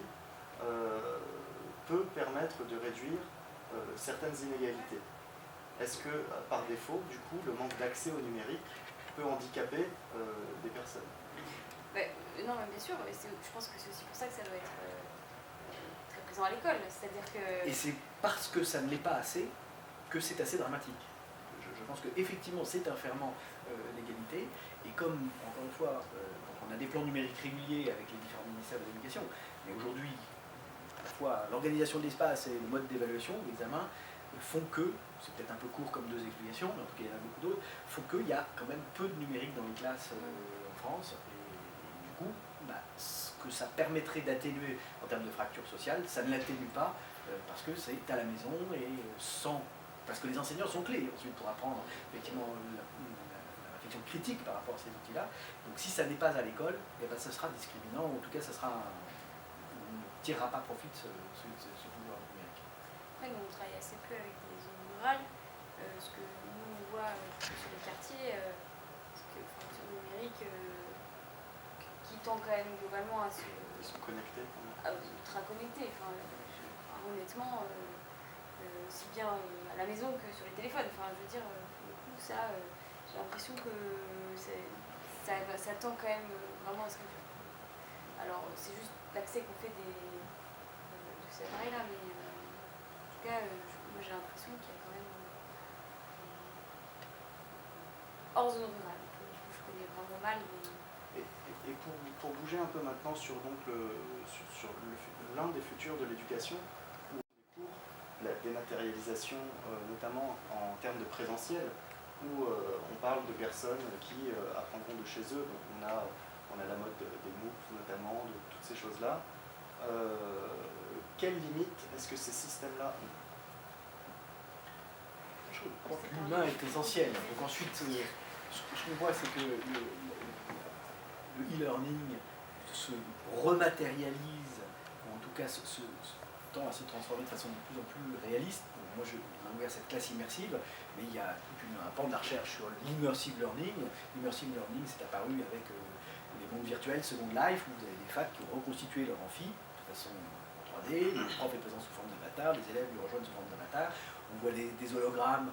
peut permettre de réduire certaines inégalités. Est-ce que, par défaut, du coup, le manque d'accès au numérique peut handicaper des personnes ? Non, mais bien sûr, mais je pense que c'est aussi pour ça que ça doit être très présent à l'école. C'est-à-dire que... Et c'est parce que ça ne l'est pas assez que c'est assez dramatique. Je pense qu'effectivement, c'est un ferment l'égalité, et comme, encore une fois, on a des plans numériques réguliers avec les différents ministères de l'éducation, mais aujourd'hui, à la fois l'organisation de l'espace et le mode d'évaluation, l'examen, font que, c'est peut-être un peu court comme deux explications, mais en tout cas il y en a beaucoup d'autres, font qu'il y a quand même peu de numérique dans les classes en France, et du coup, ce que ça permettrait d'atténuer en termes de fracture sociale, ça ne l'atténue pas, parce que c'est à la maison et parce que les enseignants sont clés ensuite pour apprendre effectivement la réflexion critique par rapport à ces outils-là. Donc si ça n'est pas à l'école, eh ben, ça sera discriminant, ou en tout cas on ne tirera pas profit de ce pouvoir numérique. Après, nous on travaille assez peu avec des zones rurales, ce que nous on voit sur les quartiers, c'est que fracture numérique qui tend quand même globalement à se... Ils sont connectés ultra connectés. Honnêtement, aussi bien à la maison que sur les téléphones. Je veux dire, pour le coup, ça, j'ai l'impression que ça tend quand même vraiment à se réduire. Alors, c'est juste l'accès qu'on fait de ces appareils-là, mais en tout cas, moi j'ai l'impression qu'il y a quand même hors zone rurale, que je connais vraiment mal. Mais... Et pour bouger un peu maintenant sur l'un des futurs de l'éducation, où les cours, la dématérialisation, notamment en termes de présentiel, où on parle de personnes qui apprendront de chez eux. Donc on a la mode des MOOC notamment, de toutes ces choses-là. Quelles limites est-ce que ces systèmes-là ont ? Je crois que l'humain est essentiel. Donc ensuite, ce qu'on voit, c'est que le e-learning se rematérialise, ou en tout cas tend à se transformer de façon de plus en plus réaliste. Moi, je regarde cette classe immersive, mais il y a un pan de la recherche sur l'immersive learning. L'immersive learning, c'est apparu avec les mondes virtuels Second Life, où vous avez des facs qui ont reconstitué leur amphi de façon en 3D, le prof est présent sous forme d'avatar, les élèves le rejoignent sous forme d'avatar, on voit des hologrammes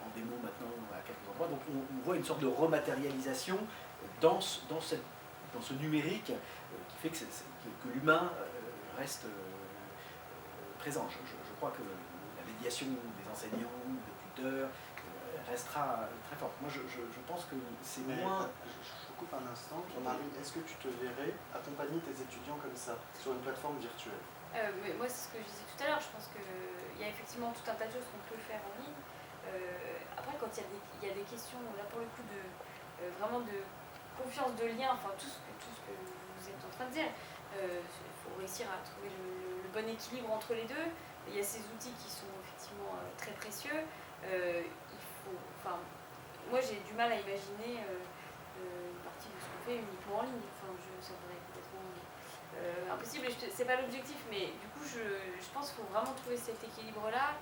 en démo maintenant à quelques endroits, donc on voit une sorte de rematérialisation dans cette dans ce numérique qui fait que l'humain reste présent. Je crois que la médiation des enseignants, des tuteurs, restera très forte. Moi, je pense que c'est moins... Je coupe un instant. Jean-Marie, est-ce que tu te verrais accompagner tes étudiants comme ça, sur une plateforme virtuelle? Mais moi, c'est ce que je disais tout à l'heure. Je pense qu'il y a effectivement tout un tas de choses qu'on peut faire en ligne. Après, quand il y a des questions, là pour le coup, vraiment de confiance, de lien, enfin tout ce que vous êtes en train de dire, il faut réussir à trouver le bon équilibre entre les deux. Il y a ces outils qui sont effectivement très précieux. Moi j'ai du mal à imaginer une partie de ce qu'on fait uniquement en ligne. Ça me paraît complètement impossible. C'est pas l'objectif, mais du coup je pense qu'il faut vraiment trouver cet équilibre-là.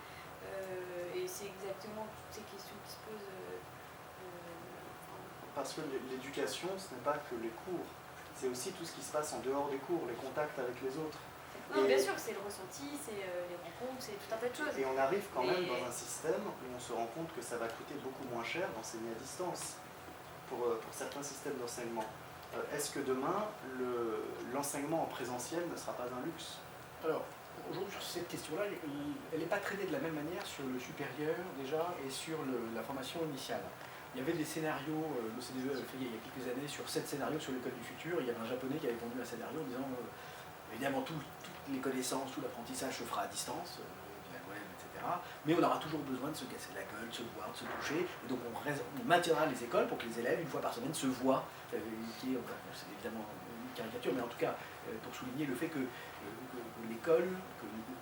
Et c'est exactement toutes ces questions qui se posent. Parce que l'éducation, ce n'est pas que les cours, c'est aussi tout ce qui se passe en dehors des cours, les contacts avec les autres. Non, bien sûr, c'est le ressenti, c'est les rencontres, c'est tout un tas de choses. Et on arrive quand même dans un système où on se rend compte que ça va coûter beaucoup moins cher d'enseigner à distance pour certains systèmes d'enseignement. Est-ce que demain, l'enseignement en présentiel ne sera pas un luxe? Alors, aujourd'hui, sur cette question-là, elle n'est pas traitée de la même manière sur le supérieur déjà et sur la formation initiale. Il y avait des scénarios, l'OCDE avait fait il y a quelques années sur 7 scénarios sur l'école du futur. Il y avait un japonais qui avait pondu un scénario en disant évidemment toutes les connaissances, tout l'apprentissage se fera à distance, via le web, etc. Mais on aura toujours besoin de se casser la gueule, de se voir, de se toucher. Et donc on maintiendra les écoles pour que les élèves, une fois par semaine, se voient. C'est évidemment une caricature, mais en tout cas pour souligner le fait que l'école,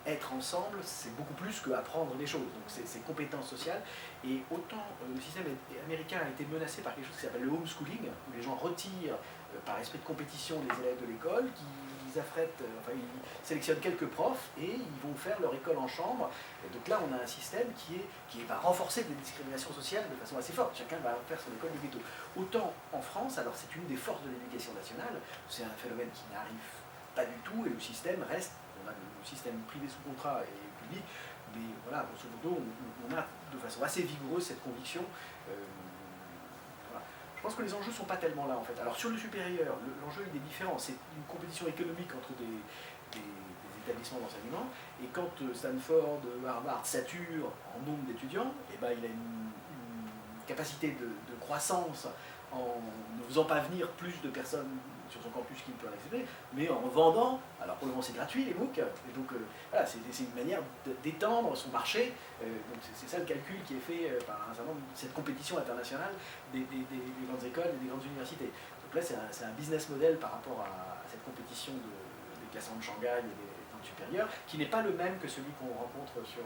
être ensemble, c'est beaucoup plus qu'apprendre des choses. Donc c'est compétences sociales. Et autant le système américain a été menacé par quelque chose qui s'appelle le homeschooling, où les gens retirent par esprit de compétition les élèves de l'école, ils sélectionnent quelques profs et ils vont faire leur école en chambre. Et donc là, on a un système qui va renforcer des discriminations sociales de façon assez forte. Chacun va faire son école de ghetto. Autant en France, alors c'est une des forces de l'éducation nationale, c'est un phénomène qui n'arrive pas du tout et le système reste, on a le système privé sous contrat et public, mais voilà, grosso modo, on a de façon assez vigoureuse cette conviction. Voilà. Je pense que les enjeux ne sont pas tellement là en fait. Alors sur le supérieur, l'enjeu il est différent, c'est une compétition économique entre des établissements d'enseignement, et quand Stanford, Harvard sature en nombre d'étudiants, il a une capacité de croissance en ne faisant pas venir plus de personnes sur son campus qui ne peut en accéder, mais en vendant, alors pour le moment c'est gratuit les MOOC, et donc voilà, c'est une manière d'étendre son marché, donc c'est ça le calcul qui est fait par un certain nombre de cette compétition internationale des grandes écoles et des grandes universités. Donc là c'est un business model par rapport à cette compétition des classements de Shanghai et des temps supérieurs, qui n'est pas le même que celui qu'on rencontre sur...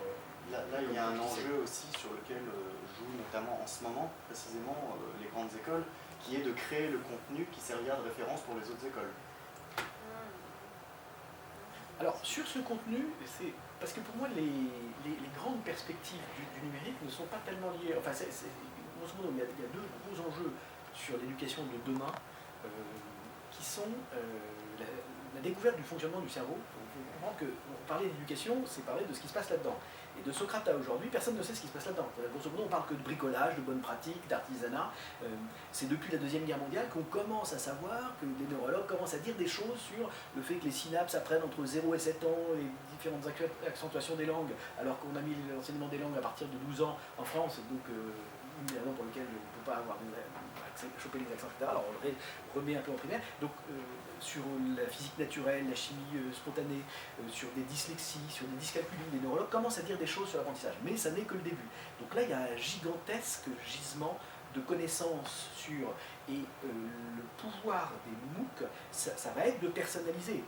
Là, il y a un enjeu aussi sur lequel jouent notamment en ce moment, précisément, les grandes écoles, qui est de créer le contenu qui servira de référence pour les autres écoles. Alors, sur ce contenu, c'est parce que pour moi, les grandes perspectives du numérique ne sont pas tellement liées. Enfin, grosso modo, il y a deux gros enjeux sur l'éducation de demain qui sont la découverte du fonctionnement du cerveau. Il faut comprendre que parler d'éducation, c'est parler de ce qui se passe là-dedans. Et de Socrate à aujourd'hui, personne ne sait ce qui se passe là-dedans. Grosso modo, on parle que de bricolage, de bonnes pratiques, d'artisanat. C'est depuis la Deuxième Guerre mondiale qu'on commence à savoir, que les neurologues commencent à dire des choses sur le fait que les synapses apprennent entre 0 et 7 ans les différentes accentuations des langues, alors qu'on a mis l'enseignement des langues à partir de 12 ans en France, donc une des raisons pour lesquelles on ne peut pas avoir choper les accents, etc. Alors on le remet un peu en primaire. Donc sur la physique naturelle, la chimie spontanée, sur des dyslexies, sur des dyscalculies, les neurologues commencent à dire des choses sur l'apprentissage. Mais ça n'est que le début. Donc là, il y a un gigantesque gisement de connaissances sur... Et le pouvoir des MOOC, ça va être de personnaliser,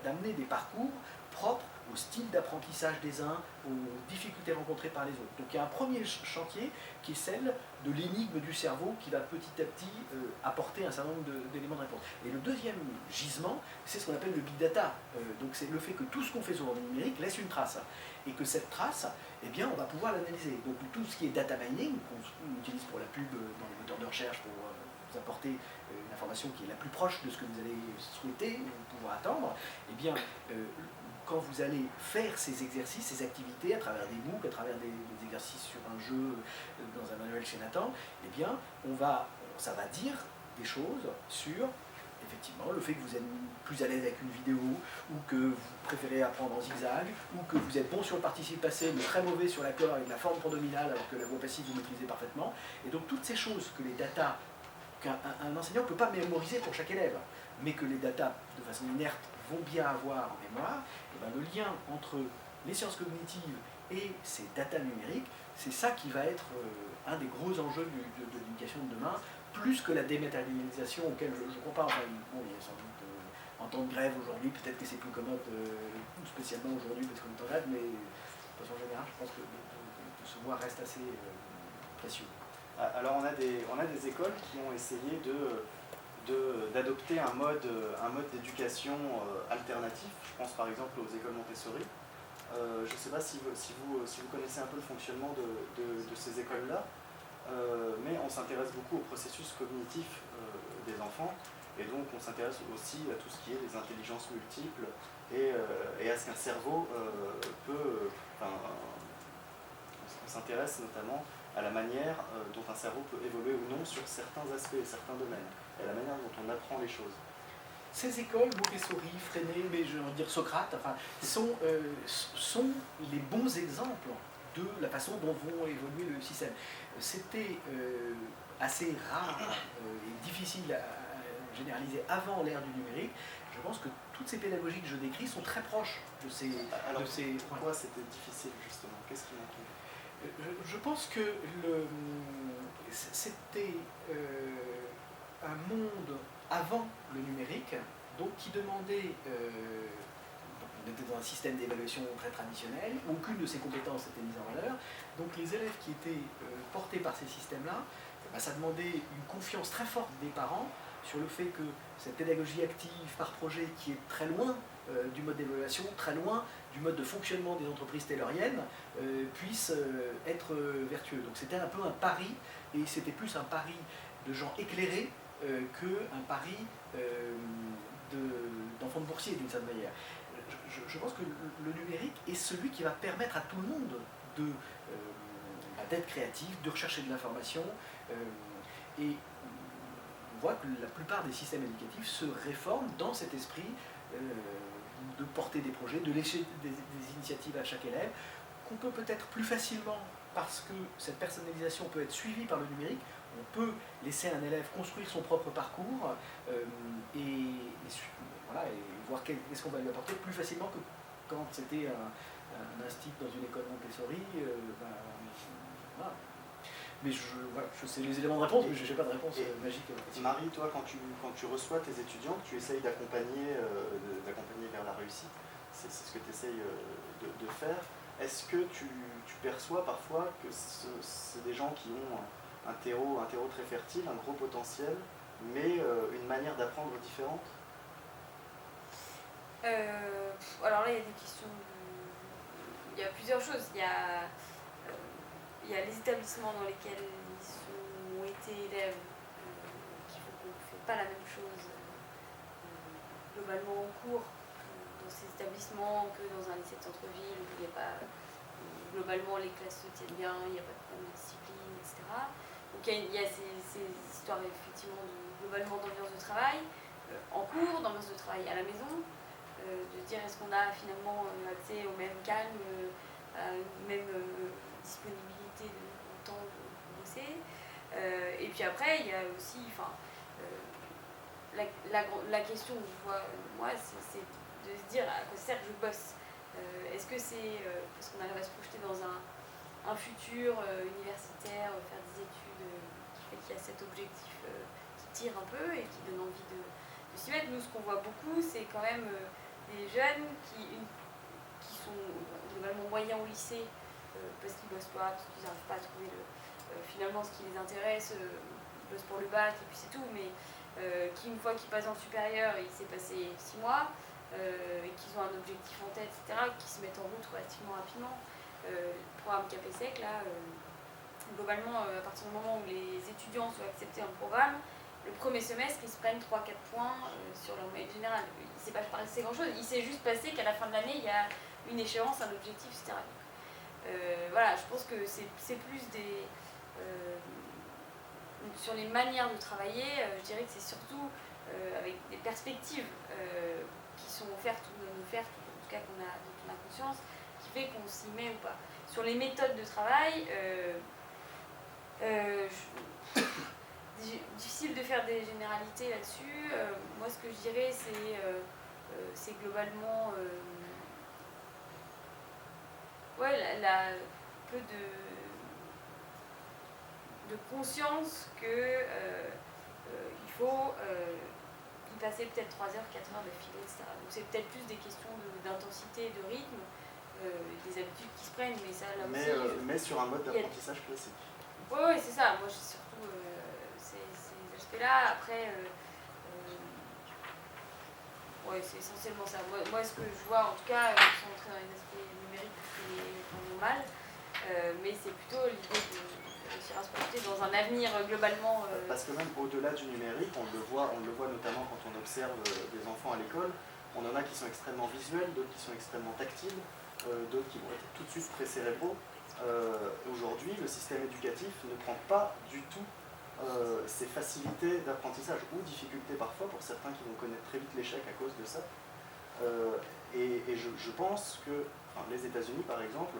d'amener des parcours propres au style d'apprentissage des uns, aux difficultés rencontrées par les autres. Donc il y a un premier chantier qui est celle de l'énigme du cerveau qui va petit à petit apporter un certain nombre d'éléments de réponse. Et le deuxième gisement, c'est ce qu'on appelle le big data. Donc c'est le fait que tout ce qu'on fait sur le numérique laisse une trace. Et que cette trace, eh bien, on va pouvoir l'analyser. Donc tout ce qui est data mining, qu'on utilise pour la pub dans les moteurs de recherche, pour vous apporter une information qui est la plus proche de ce que vous allez souhaiter ou pouvoir attendre, eh bien, quand vous allez faire ces exercices, ces activités à travers des MOOC, à travers des exercices sur un jeu, dans un manuel chez Nathan, eh bien, ça va dire des choses sur effectivement, le fait que vous êtes plus à l'aise avec une vidéo, ou que vous préférez apprendre en zigzag, ou que vous êtes bon sur le participe passé, mais très mauvais sur l'accord avec la forme pronominale, alors que la voix passive vous maîtrisez parfaitement. Et donc toutes ces choses que les datas, qu'un enseignant ne peut pas mémoriser pour chaque élève, mais que les datas, de façon inerte, vont bien avoir en mémoire, et bien le lien entre les sciences cognitives et ces datas numériques, c'est ça qui va être un des gros enjeux de l'éducation de demain, plus que la dématérialisation auquel je ne crois pas. Enfin, bon, il y a sans doute en temps de grève aujourd'hui, peut-être que c'est plus commode, spécialement aujourd'hui parce qu'on est en grève, mais de façon générale, je pense que ce voie reste assez précieux. Alors on a des écoles qui ont essayé d'adopter un mode d'éducation alternatif. Je pense par exemple aux écoles Montessori. Je ne sais pas si vous connaissez un peu le fonctionnement de ces écoles-là, mais on s'intéresse beaucoup au processus cognitif des enfants, et donc on s'intéresse aussi à tout ce qui est les intelligences multiples et à ce qu'un cerveau peut... on s'intéresse notamment à la manière dont un cerveau peut évoluer ou non sur certains aspects, certains domaines, et à la manière dont on apprend les choses. Ces écoles, Montessori, Freinet, mais je veux dire Socrate, enfin, sont les bons exemples de la façon dont vont évoluer le système. C'était assez rare et difficile à généraliser avant l'ère du numérique. Je pense que toutes ces pédagogies que je décris sont très proches de ces... Alors, pourquoi c'était difficile justement? Qu'est-ce qui manquait? Je pense que c'était un monde avant le numérique, donc qui demandait, on était dans un système d'évaluation très traditionnel, où aucune de ces compétences n'était mise en valeur, donc les élèves qui étaient portés par ces systèmes-là, ça demandait une confiance très forte des parents sur le fait que cette pédagogie active par projet qui est très loin du mode d'évaluation, très loin du mode de fonctionnement des entreprises tayloriennes, puisse être vertueux. Donc c'était un peu un pari, et c'était plus un pari de gens éclairés qu'un pari d'enfants de boursier d'une certaine manière. Je pense que le numérique est celui qui va permettre à tout le monde d'être créatif, de rechercher de l'information, et on voit que la plupart des systèmes éducatifs se réforment dans cet esprit de porter des projets, de laisser des initiatives à chaque élève, qu'on peut peut-être plus facilement, parce que cette personnalisation peut être suivie par le numérique, on peut laisser un élève construire son propre parcours et voir qu'est-ce qu'on va lui apporter plus facilement que quand c'était un institut dans une école Montessori. Voilà. Mais je sais les éléments de réponse, mais je n'ai pas de réponse magique. Marie, toi, quand tu reçois tes étudiants, que tu essayes d'accompagner vers la réussite, c'est ce que tu essayes de faire. Est-ce que tu perçois parfois que c'est des gens qui ont un terreau très fertile, un gros potentiel, mais une manière d'apprendre différente? Alors là, il y a des questions. Il y a plusieurs choses. Il y a les établissements dans lesquels ils ont été élèves qui font qu'on ne fait pas la même chose globalement en cours dans ces établissements que dans un lycée de centre-ville où il n'y a pas globalement les classes se tiennent bien, il n'y a pas de problème de discipline, etc. Donc il y a ces histoires effectivement globalement d'ambiance de travail en cours, d'ambiance de travail à la maison, de dire est-ce qu'on a finalement accès au même calme, à une même disponibilité de temps de bosser. Et puis après, il y a aussi, la question que je vois, moi, c'est de se dire à quoi sert que je bosse. Est-ce que c'est parce qu'on arrive à se projeter dans un futur universitaire, faire des études qui fait qu'il y a cet objectif qui tire un peu et qui donne envie de s'y mettre. Nous, ce qu'on voit beaucoup, c'est quand même des jeunes qui sont globalement moyens au lycée parce qu'ils bossent pas, parce qu'ils n'arrivent pas à trouver finalement ce qui les intéresse, ils bossent pour le bac et puis c'est tout, mais qui une fois qu'ils passent en supérieur, il s'est passé 6 mois, et qu'ils ont un objectif en tête, etc., qui se mettent en route relativement rapidement. Le programme CAPESEC, là, globalement, à partir du moment où les étudiants sont acceptés en programme, le premier semestre, ils se prennent 3-4 points sur leur moyenne générale. Il ne s'est pas passé grand-chose, il s'est juste passé qu'à la fin de l'année, il y a une échéance, un objectif, etc. Voilà, je pense que c'est plus sur les manières de travailler, je dirais que c'est surtout avec des perspectives qui sont offertes ou non offertes, en tout cas dont on a conscience, qui fait qu'on s'y met ou pas. Sur les méthodes de travail, difficile de faire des généralités là-dessus. Moi, ce que je dirais, c'est globalement peu de conscience que il faut y passer peut-être 3 heures, 4 heures d'affilée, etc. Donc c'est peut-être plus des questions d'intensité, de rythme, des habitudes qui se prennent, mais ça là aussi... mais sur un mode d'apprentissage classique. Oui, c'est ça. Moi, j'ai surtout ces aspects-là. Après, c'est essentiellement ça. Moi, ce que je vois, en tout cas, sans entrer dans les aspects numériques qui est normal, mais c'est plutôt l'idée de réussir à se projeter dans un avenir globalement... Parce que même au-delà du numérique, on le voit notamment quand on observe des enfants à l'école, on en a qui sont extrêmement visuels, d'autres qui sont extrêmement tactiles, d'autres qui vont être tout de suite très cérébraux. Aujourd'hui, le système éducatif ne prend pas du tout ces facilités d'apprentissage ou difficultés parfois pour certains qui vont connaître très vite l'échec à cause de ça. Et je pense que les États-Unis, par exemple,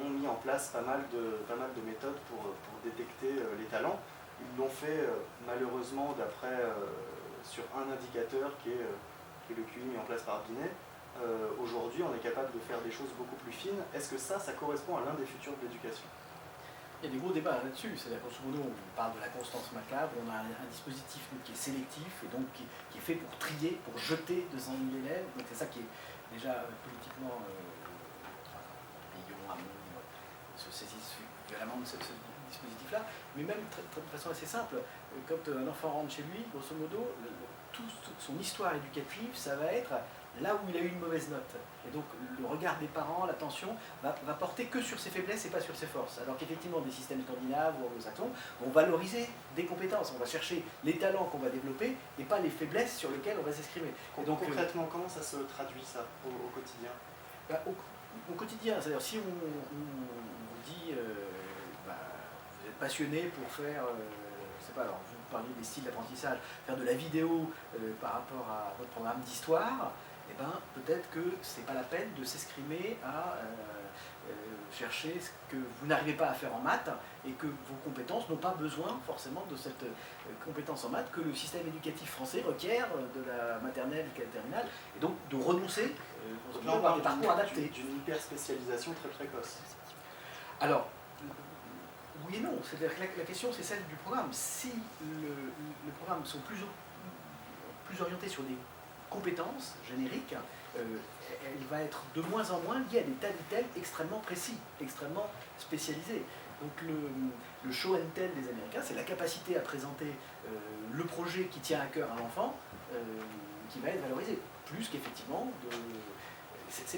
ont mis en place pas mal de méthodes pour détecter les talents. Ils l'ont fait malheureusement sur un indicateur qui est le QI mis en place par Binet. Aujourd'hui, on est capable de faire des choses beaucoup plus fines. Est-ce que ça correspond à l'un des futurs de l'éducation ? Il y a des gros débats là-dessus. C'est-à-dire qu'en modo, on parle de la constance macabre, on a un dispositif qui est sélectif et donc qui est fait pour trier, pour jeter de 100 000 élèves. Donc c'est ça qui est déjà politiquement... les pays ont se saisissent violemment de ce dispositif-là. Mais même de façon assez simple, quand un enfant rentre chez lui, grosso modo, toute son histoire éducative, ça va être là où il a eu une mauvaise note. Et donc le regard des parents, l'attention, va porter que sur ses faiblesses et pas sur ses forces. Alors qu'effectivement, des systèmes scandinaves ou anglo-saxons vont valoriser des compétences. On va chercher les talents qu'on va développer et pas les faiblesses sur lesquelles on va s'exprimer. Donc concrètement, comment ça se traduit ça au quotidien ? Au quotidien, c'est-à-dire si on vous dit vous êtes passionné pour faire, je sais pas, alors vous parliez des styles d'apprentissage, faire de la vidéo par rapport à votre programme d'histoire, eh ben, peut-être que ce n'est pas la peine de s'escrimer à chercher ce que vous n'arrivez pas à faire en maths et que vos compétences n'ont pas besoin forcément de cette compétence en maths que le système éducatif français requiert de la maternelle jusqu'à la terminale, et donc de renoncer à par des parcours adaptés. D'une hyper spécialisation très précoce. Alors, oui et non. C'est-à-dire que la question c'est celle du programme. Si les programmes sont plus orientés sur des compétences génériques, elle va être de moins en moins liée à des tas d'items extrêmement précis, extrêmement spécialisés. Donc le show and tell des Américains, c'est la capacité à présenter le projet qui tient à cœur à l'enfant, qui va être valorisé, plus qu'effectivement c'est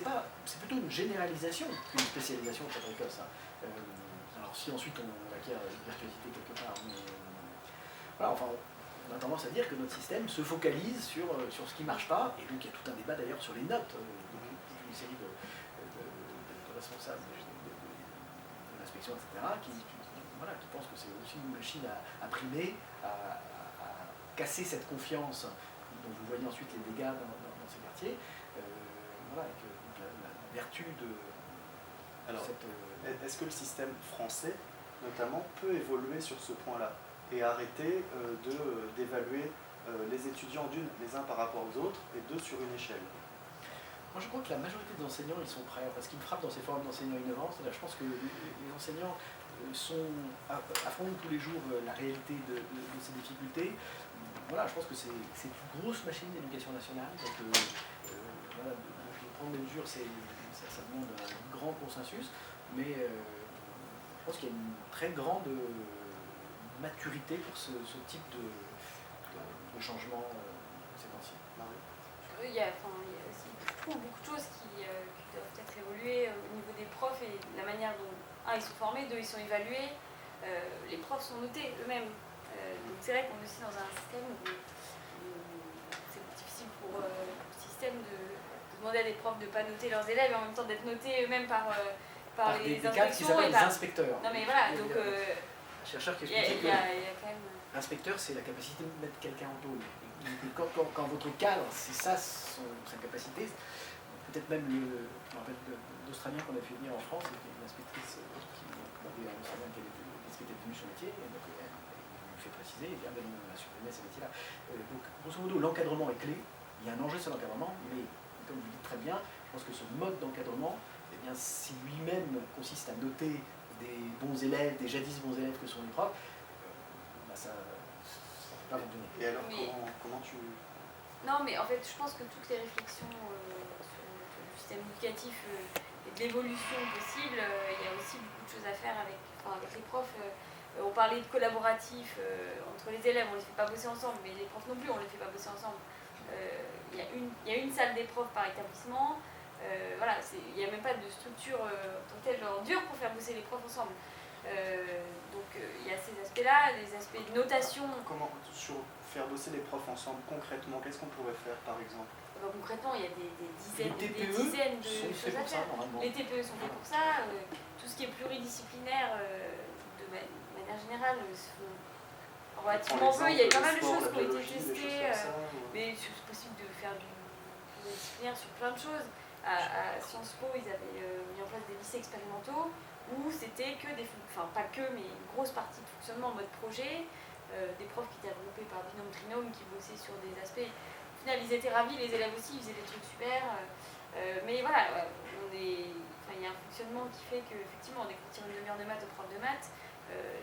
plutôt une généralisation qu'une spécialisation très précoce. Alors si ensuite on acquiert une virtuosité quelque part, mais voilà, enfin on a tendance à dire que notre système se focalise sur ce qui ne marche pas, et donc il y a tout un débat d'ailleurs sur les notes, une série de responsables de l'inspection, etc., qui pensent que c'est aussi une machine à primer, à casser cette confiance dont vous voyez ensuite les dégâts dans ces quartiers, et que la vertu de cette... Est-ce que le système français, notamment, peut évoluer sur ce point-là et arrêter d'évaluer les étudiants les uns par rapport aux autres et sur une échelle? Moi je crois que la majorité des enseignants ils sont prêts. Ce qui me frappe dans ces forums d'enseignants innovants, c'est que je pense que les enseignants affrontent tous les jours la réalité de ces difficultés. Voilà, je pense que c'est une grosse machine d'éducation nationale. Donc de prendre des mesures, ça demande un grand consensus, mais je pense qu'il y a une très grande maturité pour ce type de changement ces temps-ci. Il y a aussi beaucoup de choses qui doivent être évoluées au niveau des profs et la manière dont, ils sont formés, ils sont évalués, les profs sont notés eux-mêmes. Donc c'est vrai qu'on est aussi dans un système où c'est difficile pour le système de demander à des profs de ne pas noter leurs élèves et en même temps d'être notés eux-mêmes par les inspections. Des inspecteurs. Non mais voilà, donc chercheur qui il y a quand même... L'inspecteur, c'est la capacité de mettre quelqu'un en tôle. Et quand votre cadre, c'est ça sa capacité, peut-être même je me rappelle d'Australien qu'on a fait venir en France, c'était une inspectrice qui avait un Australien qui était venu sur le métier, et donc elle lui fait préciser, et bien on a supprimé ces métiers-là. Donc grosso modo, l'encadrement est clé, il y a un enjeu sur l'encadrement, mais comme vous dites très bien, je pense que ce mode d'encadrement, eh bien, si lui-même consiste à noter des bons élèves, des jadis bons élèves que sont les profs, ça ne peut pas fonctionner. Et alors, comment tu... Non, mais en fait, je pense que toutes les réflexions sur le système éducatif et de l'évolution possible, il y a aussi beaucoup de choses à faire avec les profs. On parlait de collaboratif entre les élèves, on ne les fait pas bosser ensemble, mais les profs non plus, on ne les fait pas bosser ensemble. Il y a une salle des profs par établissement. Voilà, il n'y a même pas de structure en tant que telle, genre dure pour faire bosser les profs ensemble. Donc il y a ces aspects-là, les aspects de notation. Comment faire bosser les profs ensemble concrètement? Qu'est-ce qu'on pourrait faire par exemple? Concrètement, il y a des dizaines de choses à faire. Les TPE sont faits pour ça. Tout ce qui est pluridisciplinaire, de manière générale, relativement peu. Il y a pas mal de choses qui ont été testées, mais c'est possible de faire du pluridisciplinaire sur plein de choses. À Sciences Po, ils avaient mis en place des lycées expérimentaux où c'était que pas que, mais une grosse partie de fonctionnement en mode projet, des profs qui étaient regroupés par binôme trinôme, qui bossaient sur des aspects. Au final, ils étaient ravis, les élèves aussi, ils faisaient des trucs super. Mais voilà, il y a un fonctionnement qui fait qu'effectivement, on écrire une demi-heure de maths aux profs de maths,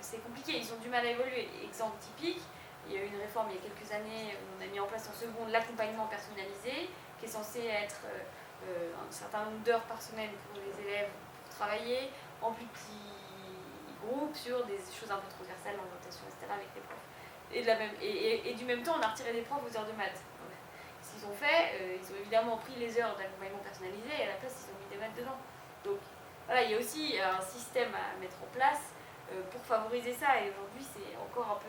c'est compliqué, ils ont du mal à évoluer. Exemple typique, il y a eu une réforme il y a quelques années où on a mis en place en seconde l'accompagnement personnalisé, qui est censé être un certain nombre d'heures par semaine pour les élèves pour travailler en plus petits groupes sur des choses un peu transversales, l'orientation, etc. avec les profs. Et du même temps, on a retiré des profs aux heures de maths. Ce qu'ils ont fait, ils ont évidemment pris les heures d'accompagnement personnalisé et à la place, ils ont mis des maths dedans. Donc voilà, il y a aussi un système à mettre en place pour favoriser ça. Et aujourd'hui, c'est encore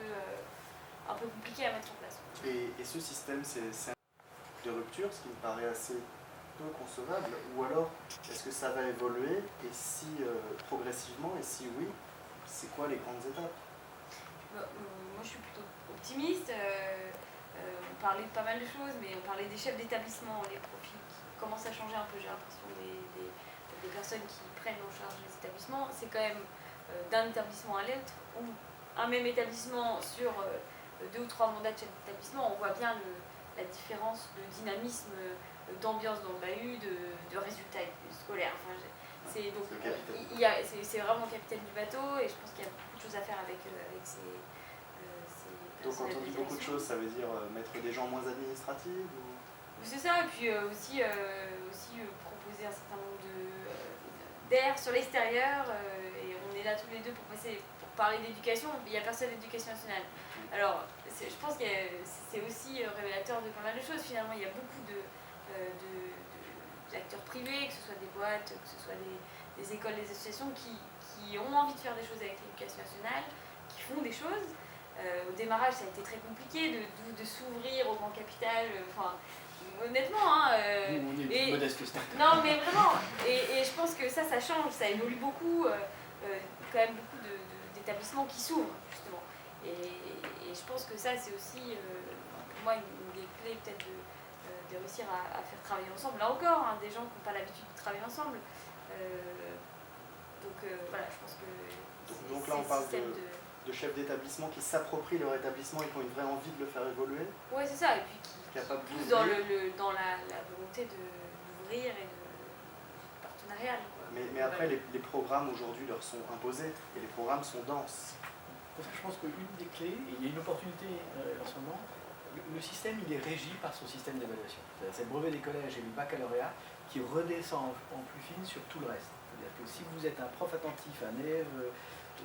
un peu compliqué à mettre en place. Et ce système, c'est de rupture, ce qui me paraît assez peu concevable, ou alors est-ce que ça va évoluer, et si progressivement, et si oui, c'est quoi les grandes étapes? Moi je suis plutôt optimiste, on parlait de pas mal de choses, mais on parlait des chefs d'établissement, les profils qui commencent à changer un peu, j'ai l'impression, des personnes qui prennent en charge les établissements, c'est quand même d'un établissement à l'autre, ou un même établissement sur 2 ou 3 mandats de chef d'établissement, on voit bien la différence de dynamisme, d'ambiance dans le bahut, de résultats scolaires. Enfin, c'est vraiment le capitaine du bateau et je pense qu'il y a beaucoup de choses à faire avec ces donc quand on dit beaucoup de choses, ça veut dire mettre des gens moins administratifs ou... C'est ça, et puis aussi proposer un certain nombre d'air sur l'extérieur et on est là tous les deux pour parler d'éducation, mais il n'y a personne d'éducation nationale. Alors, je pense que c'est aussi révélateur de pas mal de choses. Finalement, il y a beaucoup d'acteurs privés, que ce soit des boîtes, que ce soit des écoles, des associations qui ont envie de faire des choses avec l'éducation nationale, qui font des choses. Au démarrage, ça a été très compliqué de s'ouvrir au grand capital. Honnêtement, on est modeste start-up. Non, mais vraiment. Et je pense que ça change, ça évolue beaucoup. Quand même beaucoup d'établissements qui s'ouvrent, justement. Et je pense que ça, c'est aussi, pour moi, une des clés peut-être de réussir à faire travailler ensemble. Là encore, des gens qui n'ont pas l'habitude de travailler ensemble. Voilà, je pense que donc là, on parle de chefs d'établissement qui s'approprient leur établissement et qui ont une vraie envie de le faire évoluer. Oui, c'est ça. Et puis qui poussent dans la volonté d'ouvrir et de partenariat. Mais après, les programmes aujourd'hui leur sont imposés et les programmes sont denses. Parce que je pense qu'une des clés, et il y a une opportunité en ce moment, le système il est régi par son système d'évaluation. C'est le brevet des collèges et le baccalauréat qui redescend en plus fine sur tout le reste. C'est-à-dire que si vous êtes un prof attentif, un élève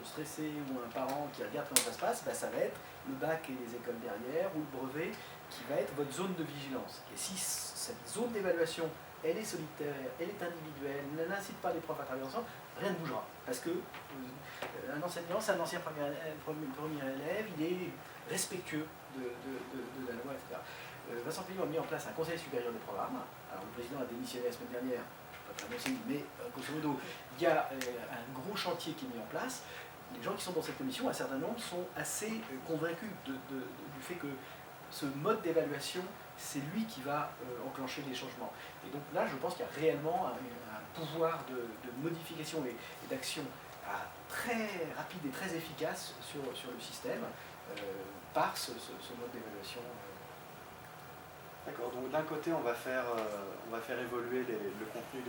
stressé ou un parent qui regarde comment ça se passe, ça va être le bac et les écoles derrière ou le brevet qui va être votre zone de vigilance. Et si cette zone d'évaluation elle est solitaire, elle est individuelle, elle n'incite pas les profs à travailler ensemble, rien ne bougera. Parce que un enseignant, c'est un ancien premier élève, il est respectueux de la loi, etc. Vincent Peillon a mis en place un conseil supérieur des programmes. Alors le président a démissionné la semaine dernière, je ne peux pas l'annoncer, mais grosso modo, il y a un gros chantier qui est mis en place. les gens qui sont dans cette commission, un certain nombre, sont assez convaincus du fait que ce mode d'évaluation, c'est lui qui va enclencher les changements. Et donc là, je pense qu'il y a réellement un pouvoir de modification et d'action très rapide et très efficace sur le système par ce mode d'évaluation. D'accord, donc d'un côté on va faire évoluer le contenu